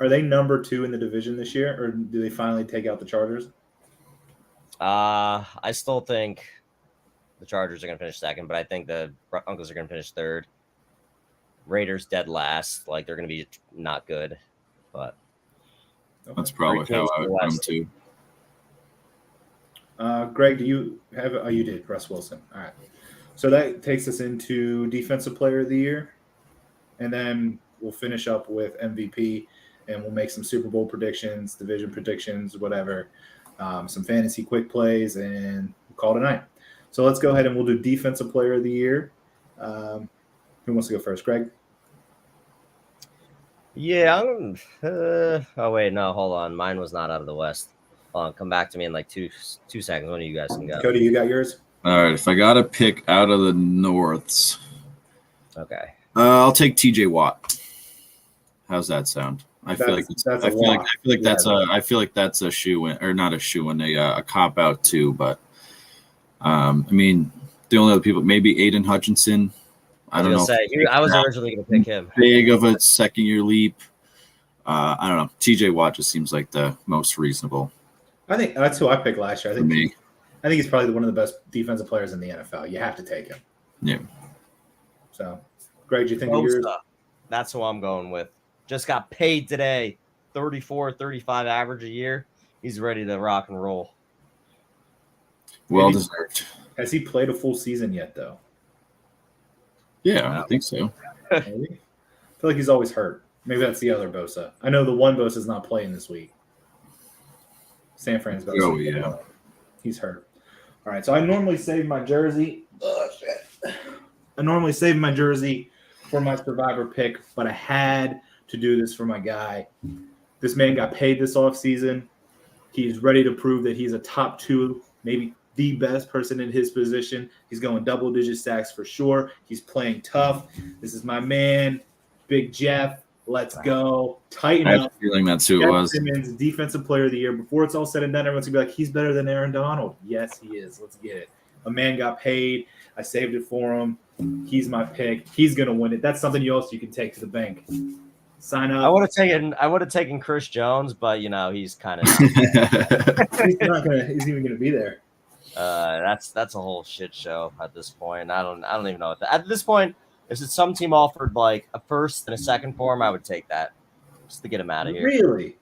Are they number 2 in the division this year, or do they finally take out the Chargers? I still think the Chargers are going to finish second, but I think the Broncos are going to finish third. Raiders dead last. Like, they're going to be not good, but That's probably how I would come too. Greg, do you have? Oh, you did. Russ Wilson. All right. So that takes us into Defensive Player of the Year, and then we'll finish up with MVP, and we'll make some Super Bowl predictions, division predictions, whatever, some fantasy quick plays, and we'll call it a night. So let's go ahead and we'll do Defensive Player of the Year. Who wants to go first? Greg? yeah. Oh wait, no, hold on. Mine was not out of the West. Hold on, come back to me in like two seconds. One of you guys can go. Cody, you got yours? All right. If I got to pick out of the Norths, Okay. I'll take TJ Watt. How's that sound? I feel like that's a shoe in, or not a shoe in, a cop out too. But I mean, the only other people, maybe Aiden Hutchinson. I don't know. I was originally going to pick him. Big of a second year leap. I don't know. TJ Watt just seems like the most reasonable I think that's who I picked last year. for me. I think he's probably one of the best defensive players in the NFL. You have to take him. Yeah. So, Greg, do you think of yours? Bosa. That's who I'm going with. Just got paid today. 34, 35 average a year. He's ready to rock and roll. Well deserved. Has he played a full season yet, though? Yeah, I think so. Maybe? I feel like he's always hurt. Maybe that's the other Bosa. I know the one Bosa's not playing this week. San Fran's Bosa. Oh, yeah. He's hurt. All right, so I normally save my jersey. Oh, shit. I normally save my jersey for my survivor pick, but I had to do this for my guy. This man got paid this offseason. He's ready to prove that he's a top 2, maybe the best person in his position. He's going double-digit sacks for sure. He's playing tough. This is my man, Big Jeff. Let's go. Tighten I have a up. feeling that's who it Jeff was. Simmons, Defensive Player of the Year. Before it's all said and done, everyone's going to be like, he's better than Aaron Donald. Yes, he is. Let's get it. A man got paid. I saved it for him. He's my pick. He's going to win it. That's something else you can take to the bank. Sign up. I would have taken Chris Jones, but he's kind of He's not gonna. He's even gonna be there. that's a whole shit show at this point. I don't even know at this point. If some team offered like a first and a second for him, I would take that just to get him out of here. Really?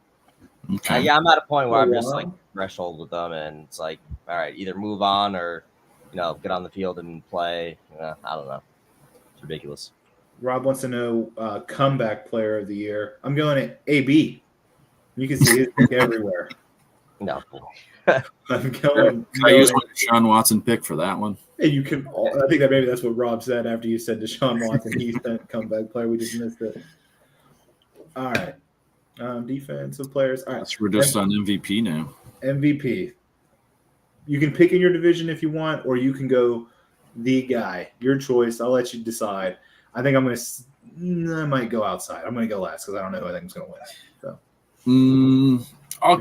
Okay. Yeah, I'm at a point where I'm Oh, just wow. like threshold with them, and it's like, all right, either move on or get on the field and play. I don't know. It's ridiculous. Rob wants to know comeback player of the year. I'm going at AB. You can see his pick everywhere. No. I'm going. I use my Deshaun Watson pick for that one. And you can. I think that maybe that's what Rob said after you said Deshaun Watson. He said comeback player. We just missed it. All right. Defensive players. All right. We're just on MVP now. MVP. You can pick in your division if you want, or you can go the guy. Your choice. I'll let you decide. I think I might go outside. I'm going to go last because I don't know who I think is going to win. So I'll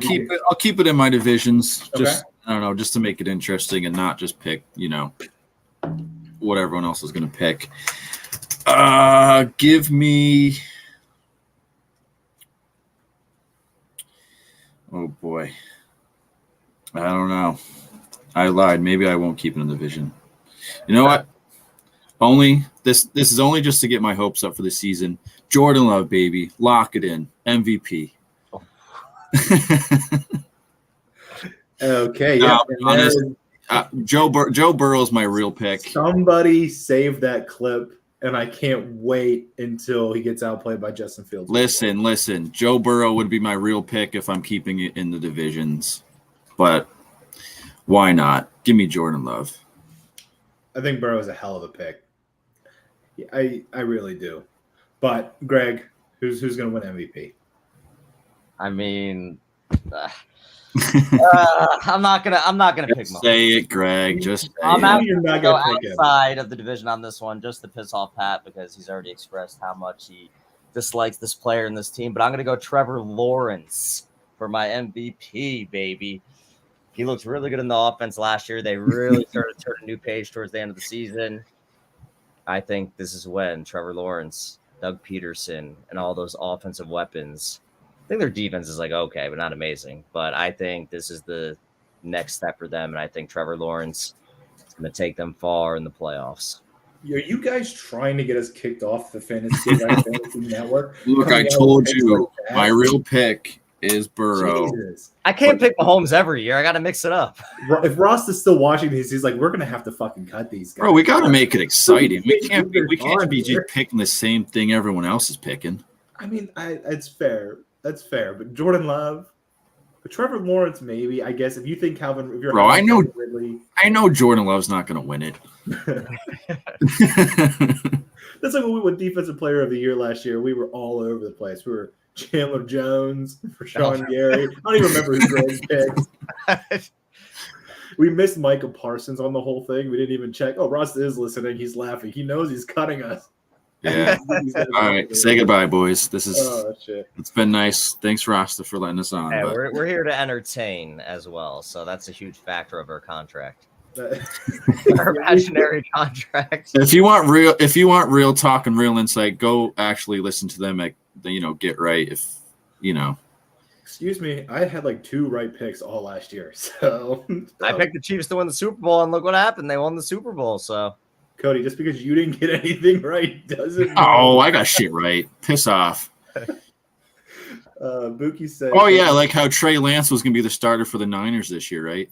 keep it in my divisions. Okay. Just I don't know, just to make it interesting and not just pick, what everyone else is going to pick. Give me. Oh boy, I don't know. I lied. Maybe I won't keep it in the division. You know what? Only this is only just to get my hopes up for the season. Jordan Love, baby, lock it in. MVP. Okay. No, Yeah. Joe Burrow is my real pick. Somebody save that clip, and I can't wait until he gets outplayed by Justin Fields. Listen. Joe Burrow would be my real pick if I'm keeping it in the divisions. But why not? Give me Jordan Love. I think Burrow is a hell of a pick. I really do. But Greg, who's going to win MVP? I mean, I'm not gonna pick Just Mahomes. say it, Greg. Just say I'm it. actually You're not gonna go gonna pick him. outside of the division on this one just to piss off Pat because he's already expressed how much he dislikes this player in this team. But I'm gonna go Trevor Lawrence for my MVP, baby. He looked really good in the offense last year. They really started to turn a new page towards the end of the season. I think this is when Trevor Lawrence, Doug Peterson, and all those offensive weapons. I think their defense is okay, but not amazing. But I think this is the next step for them, and I think Trevor Lawrence is going to take them far in the playoffs. Are you guys trying to get us kicked off the fantasy network? Look, I Coming out told with you, picks like that? my real pick is Burrow. Jesus. I can't pick Mahomes every year. I got to mix it up. If Ross is still watching these, he's like, we're gonna have to fucking cut these guys. Bro, we got to make it exciting. We can't be On just here. picking the same thing everyone else is picking. I mean, it's fair. That's fair. But Jordan Love, but Trevor Lawrence, maybe. I guess if you think Calvin, if you're Bro, I know- Ridley, I know Jordan Love's not going to win it. that's like when we won Defensive Player of the Year last year. We were all over the place. We were Chandler Jones, Rashawn Gary. I don't even remember who Greg's picked. We missed Micah Parsons on the whole thing. We didn't even check. Oh, Ross is listening. He's laughing. He knows he's cutting us. Yeah. All right. Say goodbye, boys. This is Oh shit. it's been nice. Thanks, Rasta, for letting us on. Hey, but- we're here to entertain as well, so that's a huge factor of our contract, our imaginary contract. If you want real talk and real insight, go actually listen to them at Get Right. If Excuse me, I had like 2 right picks all last year. So I picked the Chiefs to win the Super Bowl, and look what happened. They won the Super Bowl, so Cody, just because you didn't get anything right doesn't. oh, I got shit right. Piss off. Buki said. Oh yeah, like how Trey Lance was gonna be the starter for the Niners this year, right?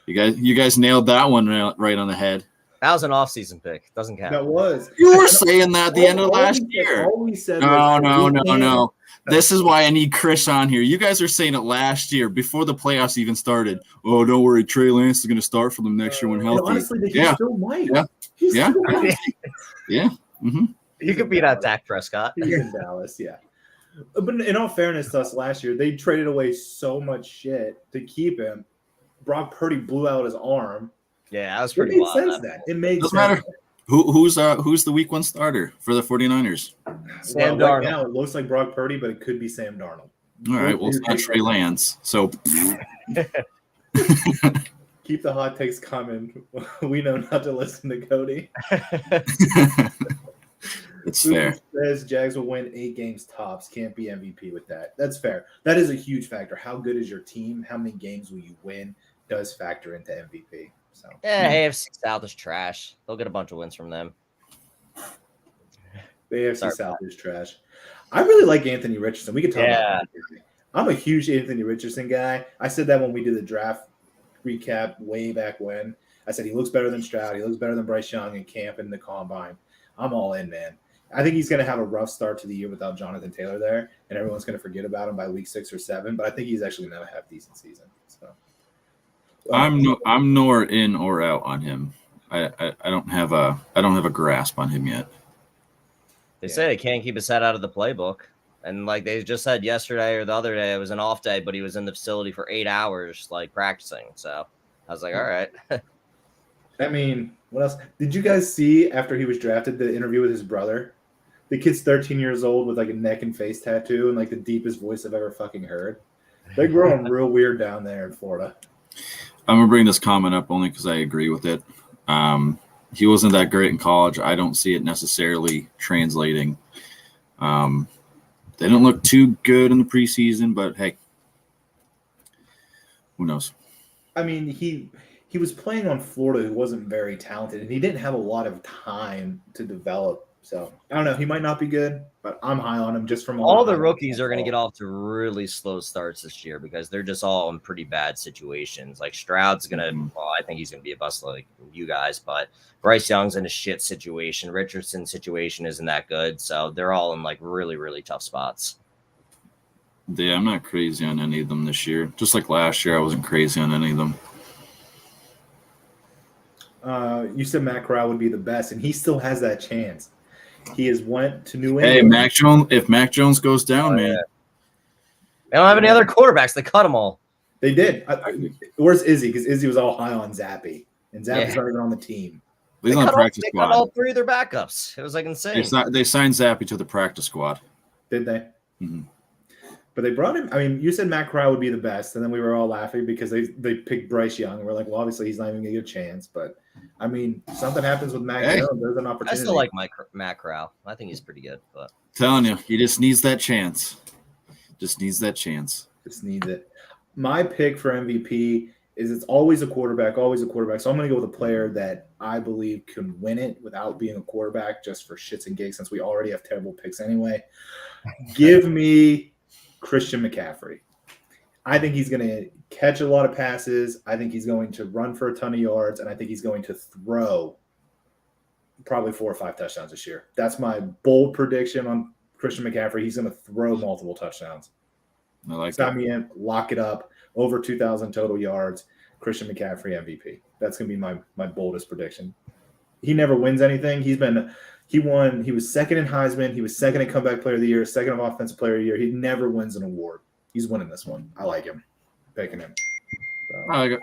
You guys nailed that one right on the head. that was an off-season pick. Doesn't count. That was. You were saying that at the end of All last we said- year. all we said No, was- no. This is why I need Chris on here. You guys are saying it last year before the playoffs even started. Oh, don't worry, Trey Lance is going to start for them next year when And healthy. honestly, he Yeah. still might. Yeah. He's Yeah. still might. Yeah. Mm-hmm. You could beat out Dak Prescott. He's in Dallas, yeah. But in all fairness to us last year, they traded away so much shit to keep him. Brock Purdy blew out his arm. Yeah, that was It pretty made wild. sense then. It made Doesn't sense. matter. Who's the week 1 starter for the 49ers? Sam Well, right Darnold. now, it looks like Brock Purdy, but it could be Sam Darnold. All right, well, it's not Trey Lance. So Keep the hot takes coming. We know not to listen to Cody. it's fair. Says Jags will win 8 games tops. Can't be MVP with that. That's fair. That is a huge factor. How good is your team? How many games will you win? Does factor into MVP. So Yeah, AFC South is trash. They'll get a bunch of wins from them. the AFC Sorry. South is trash. I really like Anthony Richardson. We could talk Yeah. about that. I'm a huge Anthony Richardson guy. I said that when we did the draft recap way back when. I said he looks better than Stroud. He looks better than Bryce Young in camp and the combine. I'm all in, man. I think he's going to have a rough start to the year without Jonathan Taylor there, and everyone's going to forget about him by week 6 or 7. But I think he's actually going to have a decent season. So I'm nor in or out on him. I don't have a grasp on him yet. They say they can't keep his head out of the playbook. And like they just said yesterday or the other day, it was an off day, but he was in the facility for 8 hours, like practicing. So I was like, all right. I mean, what else? Did you guys see after he was drafted the interview with his brother? The kid's 13 years old with like a neck and face tattoo and like the deepest voice I've ever fucking heard. They're growing real weird down there in Florida. I'm gonna bring this comment up only because I agree with it. He wasn't that great in college. I don't see it necessarily translating. They don't look too good in the preseason, but hey, who knows? I mean, he was playing on Florida, who wasn't very talented, and he didn't have a lot of time to develop. So I don't know. He might not be good, but I'm high on him just from All the rookies are going to get off to really slow starts this year because they're just all in pretty bad situations. Like Stroud's going to, well, I think he's going to be a bust like you guys, but Bryce Young's in a shit situation. Richardson's situation isn't that good. So they're all in like really, really tough spots. Yeah, I'm not crazy on any of them this year. Just like last year, I wasn't crazy on any of them. You said Matt Corral would be the best, and he still has that chance. He has went to New England. Hey, Mac Jones. If Mac Jones goes down, man, They don't have any other quarterbacks. They cut them all. They did. Where's Izzy? Because Izzy was all high on Zappy, and Zappy's not even on the team. he's on the practice They squad. cut all three of their backups. It was like insane. They signed Zappy to the practice squad. Did they? Mm-hmm. But they brought him. I mean, you said Matt Corral would be the best, and then we were all laughing because they picked Bryce Young. And we're like, well, obviously he's not even going to get a chance. But I mean, something happens with Matt Jones, there's an I opportunity. still like Matt Corral. I think he's pretty good. But Telling you, he just needs that chance. Just needs that chance. Just needs it. My pick for MVP is it's always a quarterback, always a quarterback. So I'm going to go with a player that I believe can win it without being a quarterback, just for shits and gigs, since we already have terrible picks anyway. Give me Christian McCaffrey. I think he's going to catch a lot of passes. I think he's going to run for a ton of yards, and I think he's going to throw probably 4 or 5 touchdowns this year. That's my bold prediction on Christian McCaffrey. He's going to throw multiple touchdowns. I like Sign that. me in, lock it up. Over 2,000 total yards. Christian McCaffrey MVP. That's going to be my boldest prediction. He never wins anything. He was second in Heisman. He was second in Comeback Player of the Year, second of Offensive Player of the Year. He never wins an award. He's winning this one. I like him. Picking him. So, I like it.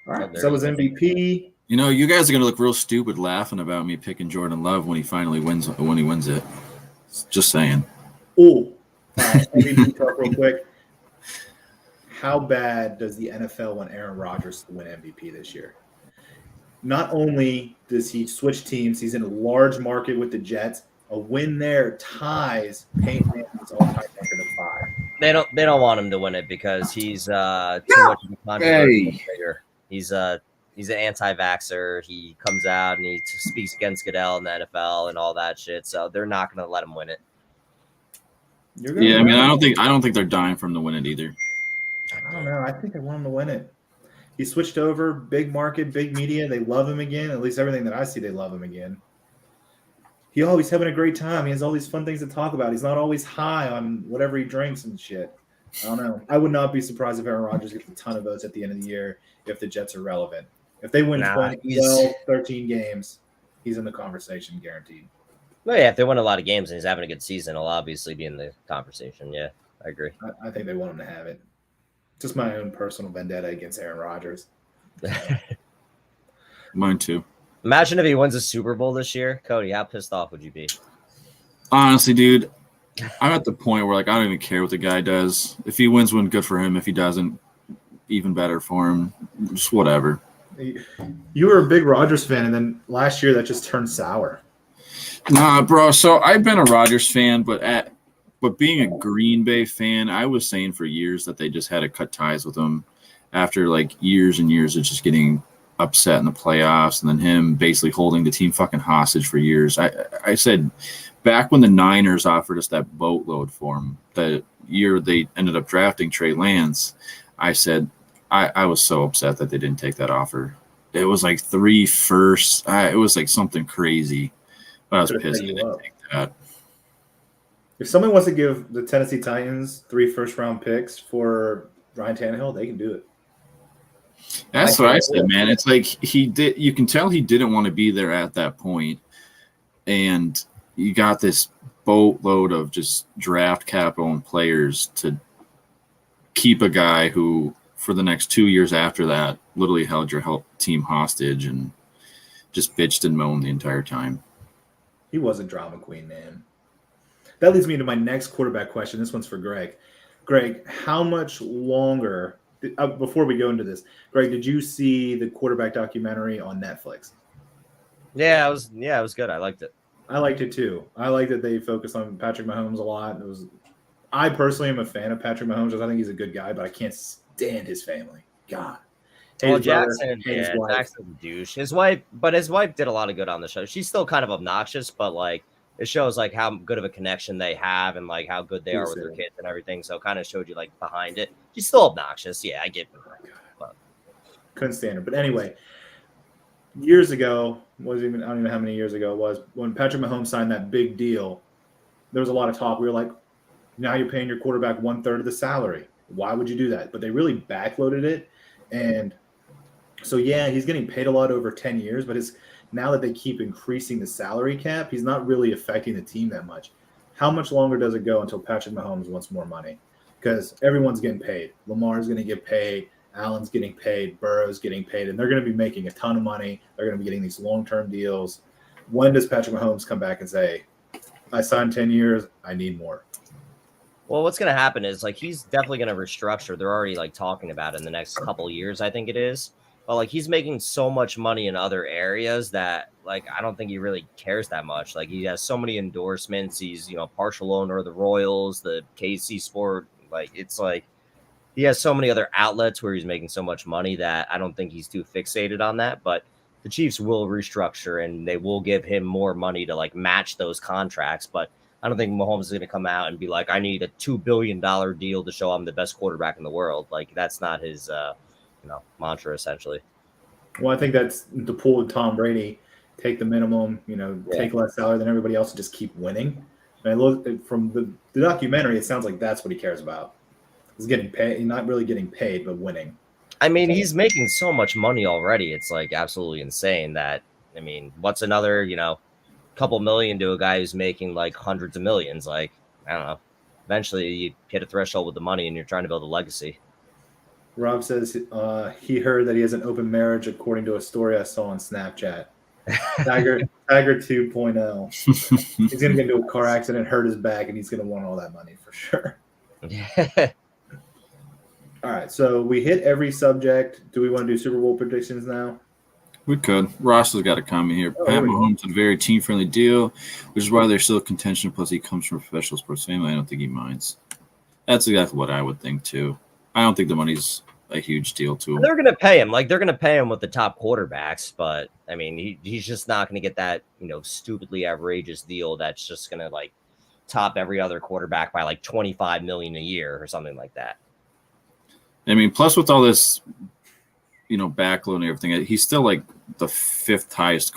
all right. So that was MVP. You know, you guys are gonna look real stupid laughing about me picking Jordan Love when he finally wins. When he wins it, just saying. Oh, MVP talk real quick. How bad does the NFL want Aaron Rodgers to win MVP this year? Not only does he switch teams, he's in a large market with the Jets. A win there ties Peyton Manning's all-time record of 5. they don't want him to win it because he's too much of a controversial figure. He's an anti-vaxxer. He comes out and he speaks against Goodell in the NFL and all that shit. So they're not going to let him win it. Yeah, I mean, I don't think they're dying for him to win it either. I don't know. I think they want him to win it. He switched over, big market, big media. They love him again. At least everything that I see, they love him again. He always having a great time. He has all these fun things to talk about. He's not always high on whatever he drinks and shit. I don't know. I would not be surprised if Aaron Rodgers gets a ton of votes at the end of the year if the Jets are relevant. If they win 12, 13 games, he's in the conversation, guaranteed. Well, yeah, if they win a lot of games and he's having a good season, he'll obviously be in the conversation. Yeah, I agree. I think they want him to have it. Just my own personal vendetta against Aaron Rodgers. Mine too. Imagine if he wins a Super Bowl this year. Cody, how pissed off would you be? Honestly, dude, I'm at the point where like I don't even care what the guy does. If he wins one, good for him. If he doesn't, even better for him. Just whatever. You were a big Rodgers fan, and then last year that just turned sour. Nah, bro. So I've been a Rodgers fan, but being a Green Bay fan, I was saying for years that they just had to cut ties with him after like years and years of just getting upset in the playoffs, and then him basically holding the team fucking hostage for years. I said back when the Niners offered us that boatload for him, the year they ended up drafting Trey Lance, I said I was so upset that they didn't take that offer. It was like 3 firsts. It was like something crazy. But I was pissed they didn't take that. If someone wants to give the Tennessee Titans 3 first-round picks for Ryan Tannehill, they can do it. That's what I said, man. It's like he did. You can tell he didn't want to be there at that point, and you got this boatload of just draft capital and players to keep a guy who for the next 2 years after that, literally held your team hostage and just bitched and moaned the entire time. He was a drama queen, man. That leads me to my next quarterback question. This one's for Greg. Greg, how much longer before we go into this, Greg, did you see the quarterback documentary on Netflix? Yeah, it was good. I liked it. I liked it too. I like that they focused on Patrick Mahomes a lot. I personally am a fan of Patrick Mahomes because I think he's a good guy, but I can't stand his family. God. Well, Jackson's a douche. His wife did a lot of good on the show. She's still kind of obnoxious, but like it shows like how good of a connection they have and like how good they are with their kids and everything. So it kind of showed you like behind it. She's still obnoxious. Yeah, I get it. But couldn't stand her. But anyway, years ago, I don't even know how many years ago it was, when Patrick Mahomes signed that big deal, there was a lot of talk. We were like, now you're paying your quarterback 1/3 of the salary. Why would you do that? But they really backloaded it. And so, yeah, he's getting paid a lot over 10 years, but now that they keep increasing the salary cap, he's not really affecting the team that much. How much longer does it go until Patrick Mahomes wants more money? Because everyone's getting paid. Lamar's going to get paid. Allen's getting paid. Burrow's getting paid. And they're going to be making a ton of money. They're going to be getting these long-term deals. When does Patrick Mahomes come back and say, I signed 10 years, I need more? Well, what's going to happen is like he's definitely going to restructure. They're already like talking about it in the next couple of years, I think it is. But like he's making so much money in other areas that like I don't think he really cares that much. Like he has so many endorsements. He's partial owner of the Royals, the KC Sport. Like it's like he has so many other outlets where he's making so much money that I don't think he's too fixated on that. But the Chiefs will restructure and they will give him more money to like match those contracts. But I don't think Mahomes is going to come out and be like, I need a $2 billion deal to show I'm the best quarterback in the world. Like that's not his mantra essentially. Well, I think that's the pull with Tom Brady. Take the minimum, take less salary than everybody else and just keep winning. And I look from the documentary, it sounds like that's what he cares about. He's getting paid, not really getting paid, but winning. I mean, he's making so much money already. It's like absolutely insane that, I mean, what's another, couple million to a guy who's making like hundreds of millions? Like, I don't know. Eventually you hit a threshold with the money and you're trying to build a legacy. Rob says he heard that he has an open marriage according to a story I saw on Snapchat. Tiger 2.0. He's going to get into a car accident, hurt his back, and he's going to want all that money for sure. Yeah. All right, so we hit every subject. Do we want to do Super Bowl predictions now? We could. Ross has got a comment here. Pat Mahomes had a very team-friendly deal, which is why there's still contention. Plus, he comes from a professional sports family. I don't think he minds. That's exactly what I would think, too. I don't think the money's a huge deal to him. They're going to pay him. Like, they're going to pay him with the top quarterbacks. But, I mean, he's just not going to get that, stupidly outrageous deal that's just going to, like, top every other quarterback by, like, $25 million a year or something like that. I mean, plus with all this, backload and everything, he's still like the 5th highest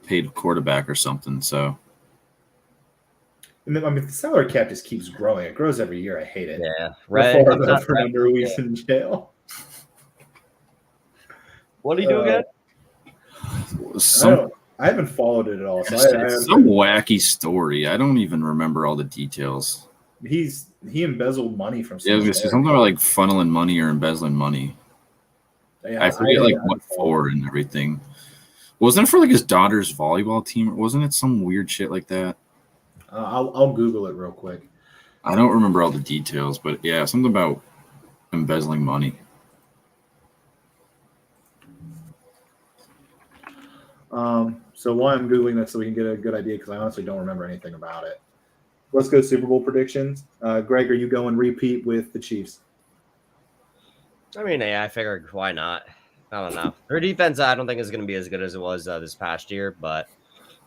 paid quarterback or something. So, and then, the salary cap just keeps growing. It grows every year. I hate it. Yeah, right. Fernando Ruiz in jail. What do you do again? I haven't followed it at all. So some wacky story. I don't even remember all the details. He embezzled money from. Yeah, I was gonna say something about like funneling money or embezzling money. Yeah, I forget what for and everything. Wasn't it for like his daughter's volleyball team? Or wasn't it some weird shit like that? I'll Google it real quick. I don't remember all the details, but yeah, something about embezzling money. So why I'm Googling that so we can get a good idea, because I honestly don't remember anything about it. Let's go Super Bowl predictions. Greg, are you going repeat with the Chiefs? I mean, yeah, I figured why not? I don't know. Their defense, I don't think is going to be as good as it was this past year, but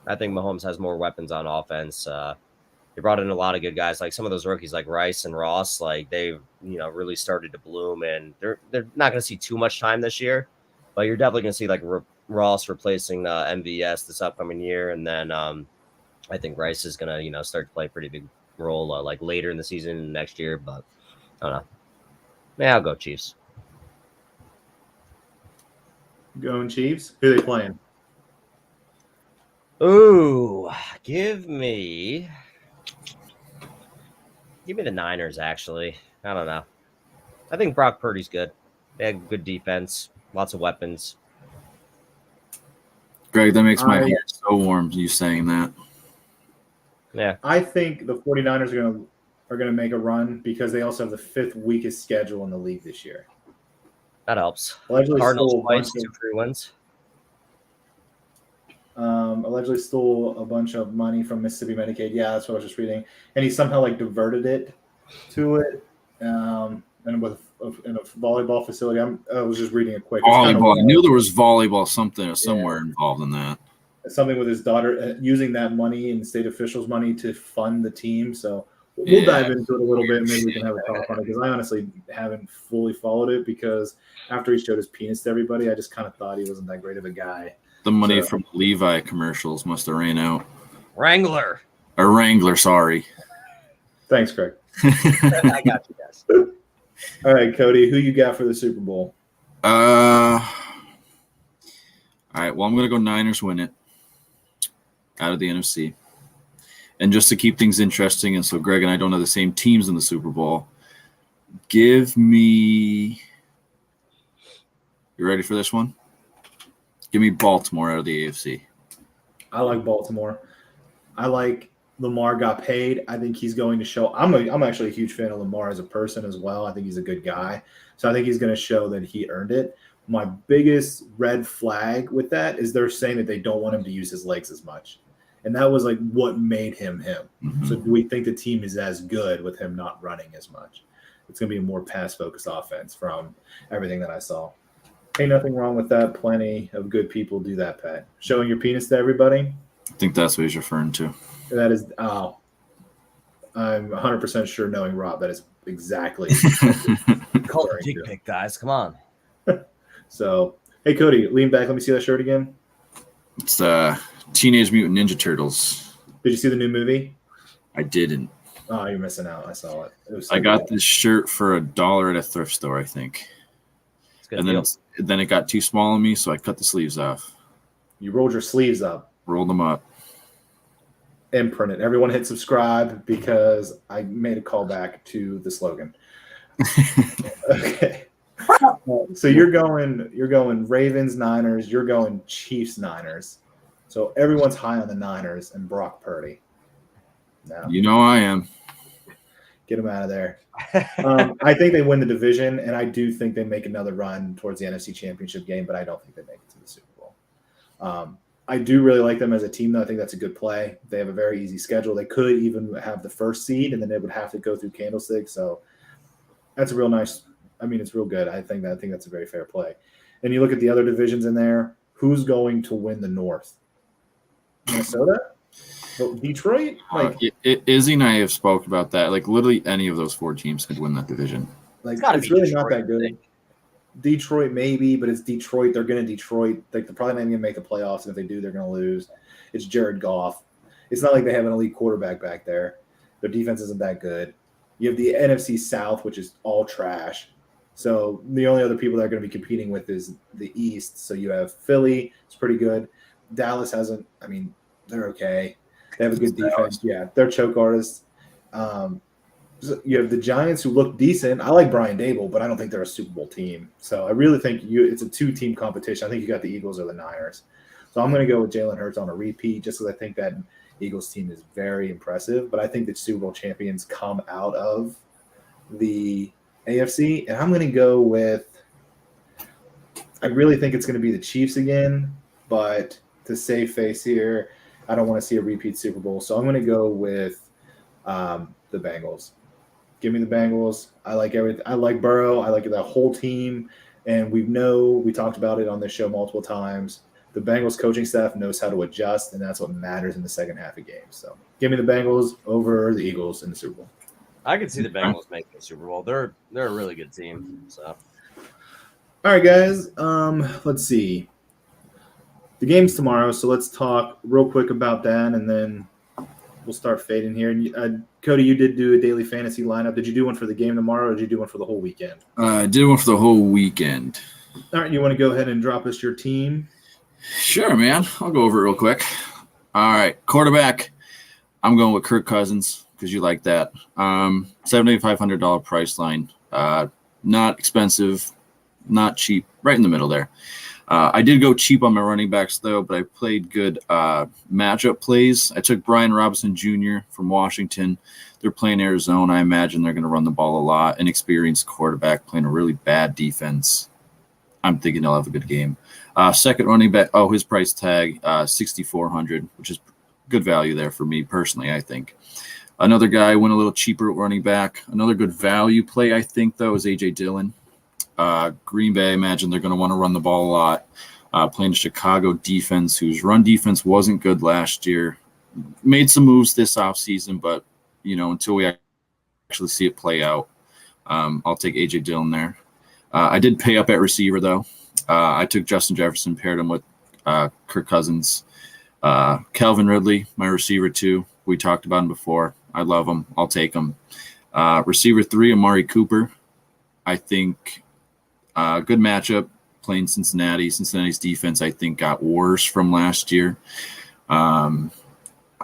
I think Mahomes has more weapons on offense. They brought in a lot of good guys, like some of those rookies like Rice and Ross. Like they've really started to bloom, and they're not going to see too much time this year, but you're definitely going to see like Ross replacing MVS this upcoming year, and then I think Rice is going to start to play a pretty big role like later in the season next year. But I don't know. Yeah, I'll go Chiefs. Going Chiefs? Who are they playing? Ooh, give me the Niners, actually. I don't know. I think Brock Purdy's good. They had good defense, lots of weapons. Greg, that makes my hair so warm, you saying that. Yeah. I think the 49ers are gonna make a run because they also have the 5th weakest schedule in the league this year. That helps. Allegedly Cardinals stole a twice, bunch 2 free wins. allegedly stole a bunch of money from Mississippi Medicaid. Yeah, that's what I was just reading. And he somehow like diverted it to it. And with in a volleyball facility. I was just reading it quick. It's kinda Volleyball. I wild. knew there was volleyball somewhere involved in that. Something with his daughter using that money and state officials' money to fund the team. So we'll dive into it a little bit. Maybe we can have a talk on it because I honestly haven't fully followed it because after he showed his penis to everybody, I just kind of thought he wasn't that great of a guy. The money from Levi commercials must have ran out. Wrangler. Or Wrangler, sorry. Thanks, Craig. I got you guys. All right, Cody, who you got for the Super Bowl? All right, well, I'm going to go Niners win it out of the NFC. And just to keep things interesting, and so Greg and I don't have the same teams in the Super Bowl, give me – you ready for this one? Give me Baltimore out of the AFC. I like Baltimore. I like Lamar got paid. I think he's going to show. I'm actually a huge fan of Lamar as a person as well. I think he's a good guy. So I think he's going to show that he earned it. My biggest red flag with that is they're saying that they don't want him to use his legs as much. And that was like what made him him. Mm-hmm. So do we think the team is as good with him not running as much? It's going to be a more pass-focused offense from everything that I saw. Ain't nothing wrong with that. Plenty of good people do that, Pat. Showing your penis to everybody? I think that's what he's referring to. That is, I'm 100% sure knowing Rob, that is exactly. Call it dick pic, guys. Come on. So, hey, Cody, lean back. Let me see that shirt again. It's Teenage Mutant Ninja Turtles. Did you see the new movie? I didn't. Oh, you're missing out. I saw it. It was so I got good. this shirt for $1 at a thrift store, I think. It's a good And deal. then it got too small on me, so I cut the sleeves off. You rolled your sleeves up Rolled them up. and printed. Everyone hit subscribe because I made a callback to the slogan. Okay. So you're going Ravens, Niners. You're going Chiefs, Niners. So everyone's high on the Niners and Brock Purdy. No. You know I am. Get them out of there. I think they win the division, and I do think they make another run towards the NFC Championship game, but I don't think they make it to the Super Bowl. I do really like them as a team, though. I think that's a good play. They have a very easy schedule. They could even have the first seed, and then they would have to go through Candlestick. So that's a real nice – I mean, it's real good. I think that's a very fair play. And you look at the other divisions in there, who's going to win the North? Minnesota? Detroit? Izzy and I have spoke about that. Like, literally any of those 4 teams could win that division. Like, gotta it's be really Detroit, not that I good. think. Detroit maybe, but it's Detroit. They're going to Detroit. Like, they're probably not even going to make the playoffs, and if they do, they're going to lose. It's Jared Goff. It's not like they have an elite quarterback back there. Their defense isn't that good. You have the NFC South, which is all trash. So the only other people that are going to be competing with is the East. So you have Philly. It's pretty good. Dallas hasn't. I mean, they're okay. They have a good defense. Yeah, they're choke artists. So you have the Giants who look decent. I like Brian Dable, but I don't think they're a Super Bowl team. So I really think it's a 2-team competition. I think you got the Eagles or the Niners. So I'm going to go with Jalen Hurts on a repeat just because I think that Eagles team is very impressive. But I think the Super Bowl champions come out of the AFC. And I'm going to go with – I really think it's going to be the Chiefs again. But to save face here, I don't want to see a repeat Super Bowl. So I'm going to go with the Bengals. Give me the Bengals. I like everything. I like Burrow. I like that whole team. And we talked about it on this show multiple times. The Bengals coaching staff knows how to adjust, and that's what matters in the second half of games. So give me the Bengals over the Eagles in the Super Bowl. I could see the Bengals making the Super Bowl. They're a really good team. So All right, guys. Let's see. The game's tomorrow, so let's talk real quick about that, and then we'll start fading here. And Cody, you did do a daily fantasy lineup. Did you do one for the game tomorrow, or did you do one for the whole weekend? I did one for the whole weekend. All right, you want to go ahead and drop us your team? Sure, man. I'll go over it real quick. All right, quarterback. I'm going with Kirk Cousins because you like that. $7,500 price line. Not expensive. not cheap, right in the middle there. I did go cheap on my running backs, though, but I played good matchup plays. I took Brian Robinson Jr. from Washington. They're playing Arizona. I imagine they're going to run the ball a lot. Inexperienced quarterback playing a really bad defense. I'm thinking he'll have a good game. Second running back, his price tag, $6,400, which is good value there for me personally, I think. Another guy went a little cheaper at running back. Another good value play, I think, though, is A.J. Dillon. Green Bay, I imagine they're going to want to run the ball a lot. Playing the Chicago defense, whose run defense wasn't good last year. Made some moves this offseason, but, until we actually see it play out, I'll take A.J. Dillon there. I did pay up at receiver, though. I took Justin Jefferson, paired him with Kirk Cousins. Calvin Ridley, my receiver, too. We talked about him before. I love him. I'll take him. Receiver 3, Amari Cooper. I think good matchup playing Cincinnati. Cincinnati's defense, I think, got worse from last year. I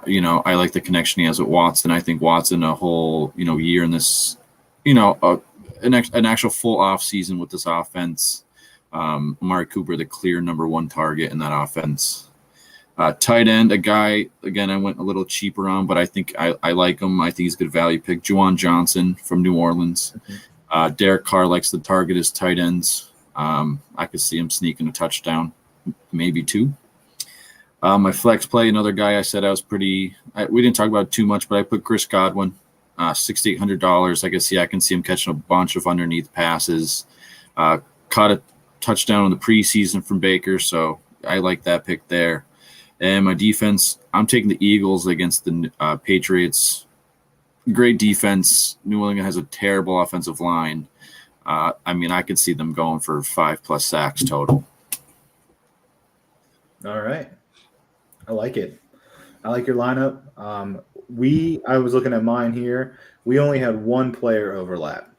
like the connection he has with Watson. I think Watson a whole, year in this, an actual full off season with this offense. Amari Cooper, the clear number 1 target in that offense. Tight end, a guy, again, I went a little cheaper on, but I think I like him. I think he's a good value pick. Juwan Johnson from New Orleans. Derek Carr likes to target his tight ends. I could see him sneaking a touchdown, maybe 2. My flex play, another guy I said I was we didn't talk about it too much, but I put Chris Godwin, $6,800. I can see him catching a bunch of underneath passes. Caught a touchdown in the preseason from Baker, so I like that pick there. And my defense, I'm taking the Eagles against the Patriots. Great defense. New England has a terrible offensive line. I could see them going for 5+ sacks total. All right. I like it. I like your lineup. I was looking at mine here. We only had one player overlap,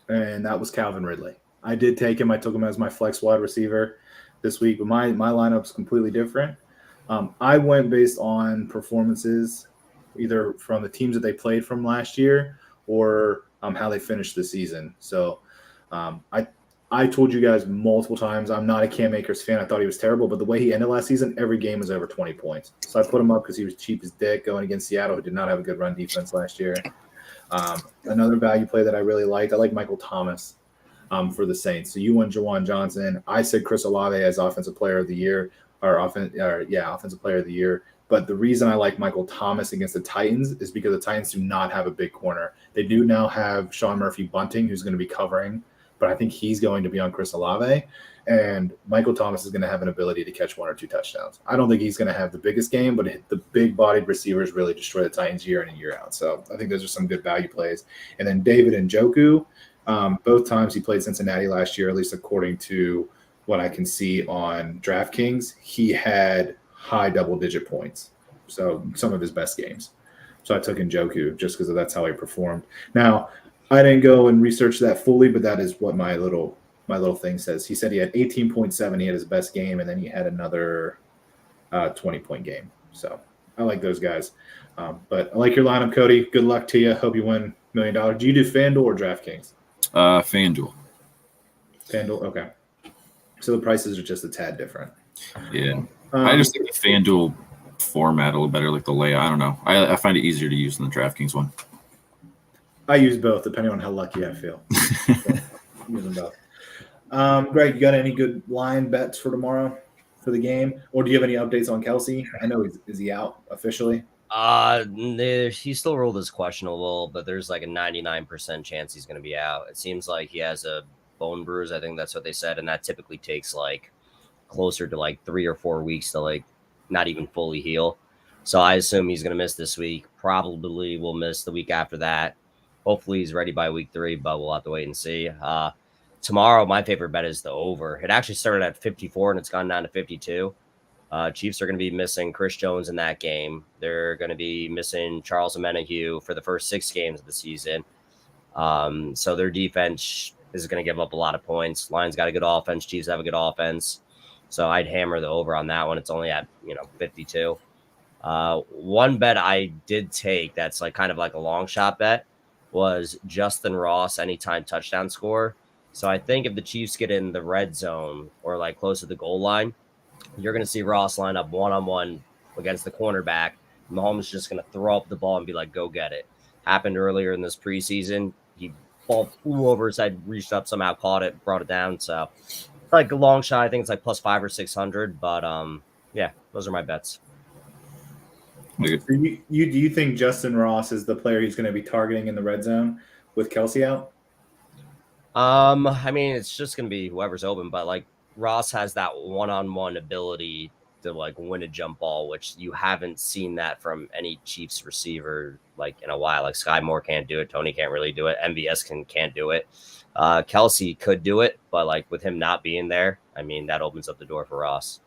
and that was Calvin Ridley. I did take him. I took him as my flex wide receiver this week, but my lineup's completely different. I went based on performances, either from the teams that they played from last year or how they finished the season. So I told you guys multiple times I'm not a Cam Akers fan. I thought he was terrible, but the way he ended last season, every game was over 20 points. So I put him up because he was cheap as dick going against Seattle, who did not have a good run defense last year. Another value play that I really liked, I like Michael Thomas for the Saints. So you went Juwan Johnson. I said Chris Olave as Offensive Player of the Year. Offensive Player of the Year. But the reason I like Michael Thomas against the Titans is because the Titans do not have a big corner. They do now have Sean Murphy-Bunting, who's going to be covering, but I think he's going to be on Chris Olave. And Michael Thomas is going to have an ability to catch 1 or 2 touchdowns. I don't think he's going to have the biggest game, but the big-bodied receivers really destroy the Titans year in and year out. So I think those are some good value plays. And then David Njoku, both times he played Cincinnati last year, at least according to what I can see on DraftKings, he had high double-digit points. So some of his best games. So I took Njoku just because that's how he performed. Now, I didn't go and research that fully, but that is what my little thing says. He said he had 18.7. He had his best game, and then he had another 20-point game. So I like those guys. But I like your lineup, Cody. Good luck to you. Hope you win $1 million. Do you do FanDuel or DraftKings? FanDuel. FanDuel, okay. So the prices are just a tad different. Yeah. I just think the FanDuel format a little better, like the layout. I don't know. I find it easier to use than the DraftKings one. I use both, depending on how lucky I feel. Use them both. Greg, you got any good line bets for tomorrow for the game? Or do you have any updates on Kelsey? I know is he out officially? He still ruled as questionable, but there's like a 99% chance he's going to be out. It seems like he has a bone bruise. I think that's what they said, and that typically takes like closer to like 3 or 4 weeks to like not even fully heal. So I assume he's going to miss this week. Probably will miss the week after that. Hopefully he's ready by week 3, but we'll have to wait and see. Tomorrow, my favorite bet is the over. It actually started at 54 and it's gone down to 52. Chiefs are going to be missing Chris Jones in that game. They're going to be missing Charles Omenihu for the first 6 games of the season. So their defense is going to give up a lot of points. Lions got a good offense. Chiefs have a good offense. So I'd hammer the over on that one. It's only at 52. One bet I did take that's like kind of like a long shot bet was Justin Ross anytime touchdown score. So I think if the Chiefs get in the red zone or like close to the goal line, you're going to see Ross line up one-on-one against the cornerback. Mahomes is just going to throw up the ball and be like, go get it. Happened earlier in this preseason. Ball flew over his head, reached up, somehow caught it, brought it down. So like a long shot, I think it's like plus 500 or 600. But yeah, those are my bets. Do you think Justin Ross is the player he's going to be targeting in the red zone with Kelsey out? I mean, it's just going to be whoever's open, but like Ross has that one-on-one ability to like win a jump ball, which you haven't seen that from any Chiefs receiver like in a while. Like Sky Moore can't do it. Tony can't really do it. MVS can't do it. Kelsey could do it, but like with him not being there, I mean, that opens up the door for Ross.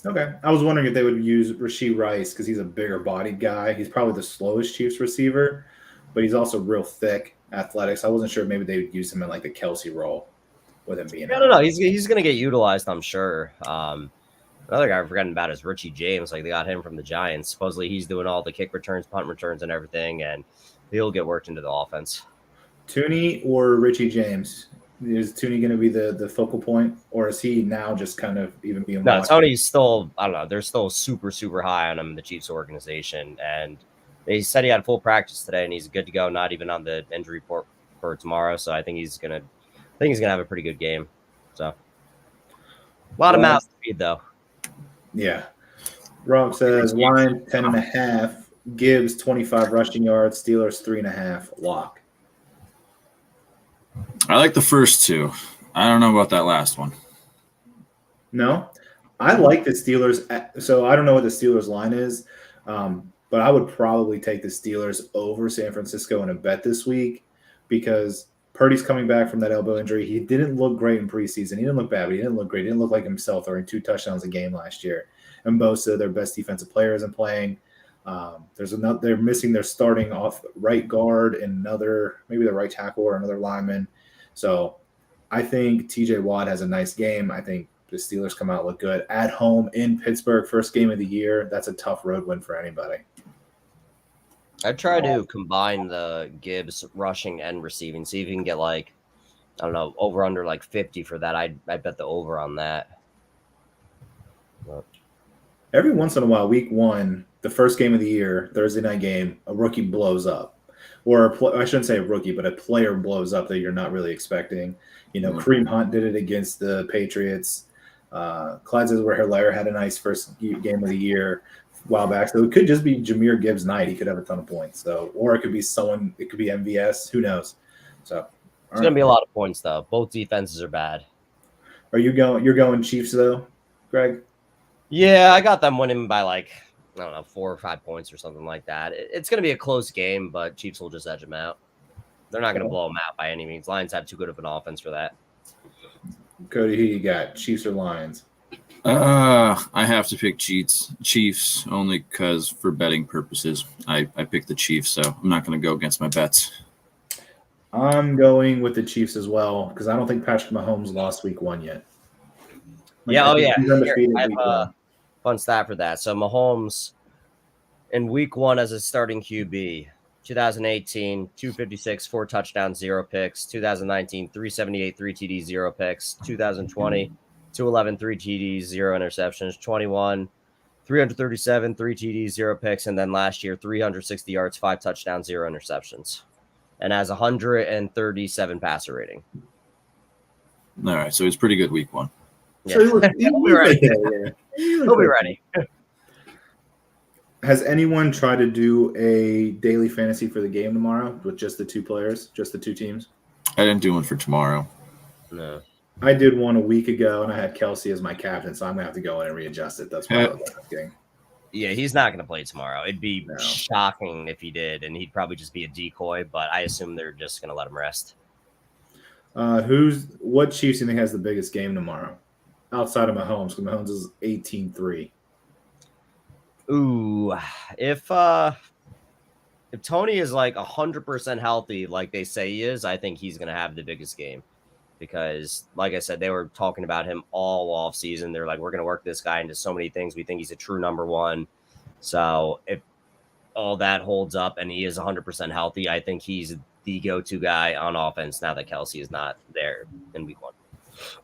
Okay. I was wondering if they would use Rashee Rice because he's a bigger bodied guy. He's probably the slowest Chiefs receiver, but he's also real thick, athletic. So I wasn't sure maybe they would use him in like the Kelsey role with him being No. He's going to get utilized, I'm sure. Another guy I'm forgetting about is Richie James. Like they got him from the Giants. Supposedly he's doing all the kick returns, punt returns, and everything, and he'll get worked into the offense. Tooney or Richie James? Is Tooney going to be the focal point, or is he now just kind of even being? No, Tony's still. I don't know. They're still super, super high on him in the Chiefs organization, and they said he had full practice today, and he's good to go. Not even on the injury report for tomorrow. So I think he's gonna have a pretty good game. So a lot of mouths to feed, though. Yeah. Rob says line 10.5, Gibbs 25 rushing yards, Steelers 3.5 lock. I like the first two. I don't know about that last one. No, I like the Steelers. So I don't know what the Steelers line is, but I would probably take the Steelers over San Francisco in a bet this week because Purdy's coming back from that elbow injury. He didn't look great in preseason. He didn't look bad, but he didn't look great. He didn't look like himself throwing 2 touchdowns a game last year. And Bosa, their best defensive player, isn't playing. They're missing their starting off right guard and maybe the right tackle or another lineman. So I think TJ Watt has a nice game. I think the Steelers come out look good at home in Pittsburgh, first game of the year. That's a tough road win for anybody. I'd try to combine the Gibbs rushing and receiving. See if you can get like, I don't know, over under like 50 for that. I'd bet the over on that. But every once in a while, week 1, the first game of the year, Thursday night game, a rookie blows up. Or I shouldn't say a rookie, but a player blows up that you're not really expecting. Kareem Hunt did it against the Patriots. Clyde Edwards-Helaire had a nice first game of the year a while back. So it could just be Jahmyr Gibbs' night. He could have a ton of points. Or it could be it could be MVS. Who knows? So it's going to be a lot of points, though. Both defenses are bad. You're going Chiefs, though, Greg? Yeah, I got them winning by like, I don't know, 4 or 5 points or something like that. It's going to be a close game, but Chiefs will just edge them out. They're not going to blow them out by any means. Lions have too good of an offense for that. Cody, who you got? Chiefs or Lions? I have to pick Chiefs only because for betting purposes, I picked the Chiefs, so I'm not going to go against my bets. I'm going with the Chiefs as well because I don't think Patrick Mahomes lost week 1 yet. Yeah, He's undefeated I have week a 1. fun stat for that. So Mahomes in week 1 as a starting QB, 2018, 256, 4 touchdowns, 0 picks. 2019, 378, 3 TDs, 0 picks. 2020, 211, 3 TDs, 0 interceptions. 21, 337, 3 TDs, 0 picks. And then last year, 360 yards, 5 touchdowns, 0 interceptions. And has 137 passer rating. All right, so it's pretty good week 1. Yeah. He'll be ready. He'll be ready. Has anyone tried to do a daily fantasy for the game tomorrow with just the 2 players, just the 2 teams? I didn't do one for tomorrow. No. I did one a week ago, and I had Kelsey as my captain, so I'm going to have to go in and readjust it. That's what I was asking. Yeah, he's not going to play tomorrow. It'd be shocking if he did, and he'd probably just be a decoy, but I assume they're just going to let him rest. What Chiefs do you think has the biggest game tomorrow? Outside of Mahomes, because Mahomes is 18-3. Ooh, if Tony is like 100% healthy, like they say he is, I think he's going to have the biggest game because, like I said, they were talking about him all off season. They're like, we're going to work this guy into so many things. We think he's a true number 1. So if all that holds up and he is 100% healthy, I think he's the go-to guy on offense now that Kelsey is not there in week 1.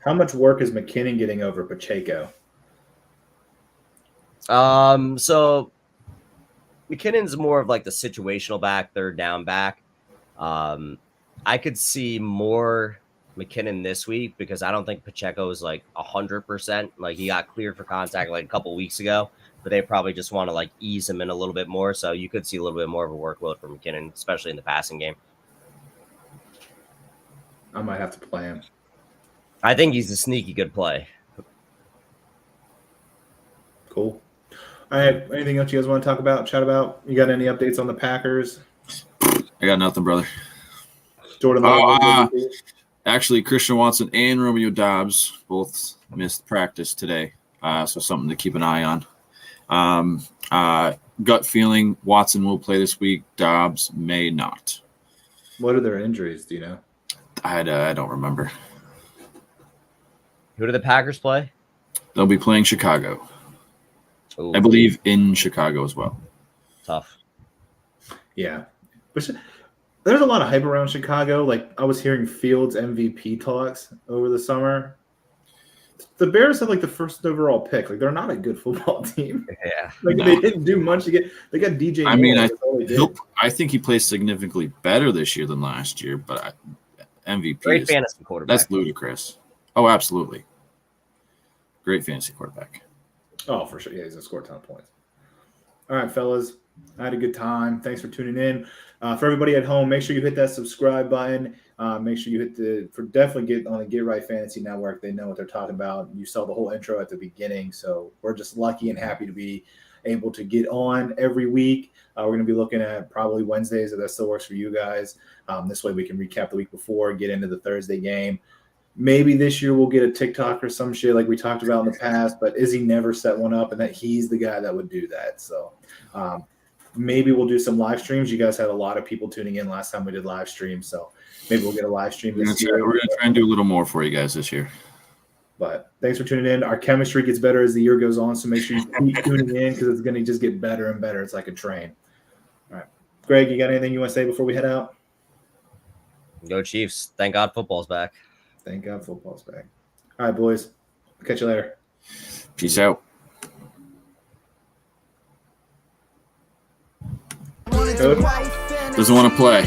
How much work is McKinnon getting over Pacheco? So McKinnon's more of like the situational back, third down back. I could see more McKinnon this week because I don't think Pacheco is like 100%. Like he got cleared for contact like a couple weeks ago, but they probably just want to like ease him in a little bit more. So you could see a little bit more of a workload for McKinnon, especially in the passing game. I might have to play him. I think he's a sneaky good play. Cool. All right. Anything else you guys want to talk about, chat about? You got any updates on the Packers? I got nothing, brother. Jordan Love. Actually, Christian Watson and Romeo Dobbs both missed practice today, so something to keep an eye on. Gut feeling, Watson will play this week. Dobbs may not. What are their injuries? Do you know? I don't remember. Who do the Packers play? They'll be playing Chicago. Ooh, I believe in Chicago as well. tough. Yeah. But there's a lot of hype around Chicago. Like I was hearing Fields MVP talks over the summer. The Bears have like the first overall pick. Like they're not a good football team. Yeah. Like No. they didn't do much to get. They got DJ. I mean, Moore, that's all they did. I think he plays significantly better this year than last year, but MVP Great is, fantasy quarterback. that's ludicrous. Oh, absolutely. Great fantasy quarterback. Oh, for sure. Yeah, he's gonna score a ton of points. All right, fellas. I had a good time. Thanks for tuning in. For everybody at home, make sure you hit that subscribe button. Make sure you hit definitely get on the Get Right Fantasy Network. They know what they're talking about. You saw the whole intro at the beginning, so we're just lucky and happy to be able to get on every week. We're going to be looking at probably Wednesdays if that still works for you guys. This way we can recap the week before, get into the Thursday game. Maybe this year we'll get a TikTok or some shit like we talked about in the past, but Izzy never set one up, and that he's the guy that would do that. So maybe we'll do some live streams. You guys had a lot of people tuning in last time we did live streams, so maybe we'll get a live stream this year. We're going to try and do a little more for you guys this year. But thanks for tuning in. Our chemistry gets better as the year goes on, so make sure you keep tuning in because it's going to just get better and better. It's like a train. All right. Greg, you got anything you want to say before we head out? Go Chiefs. Thank God football's back. Thank God football's back. All right, boys. I'll catch you later. Peace out. Cody? Doesn't want to play.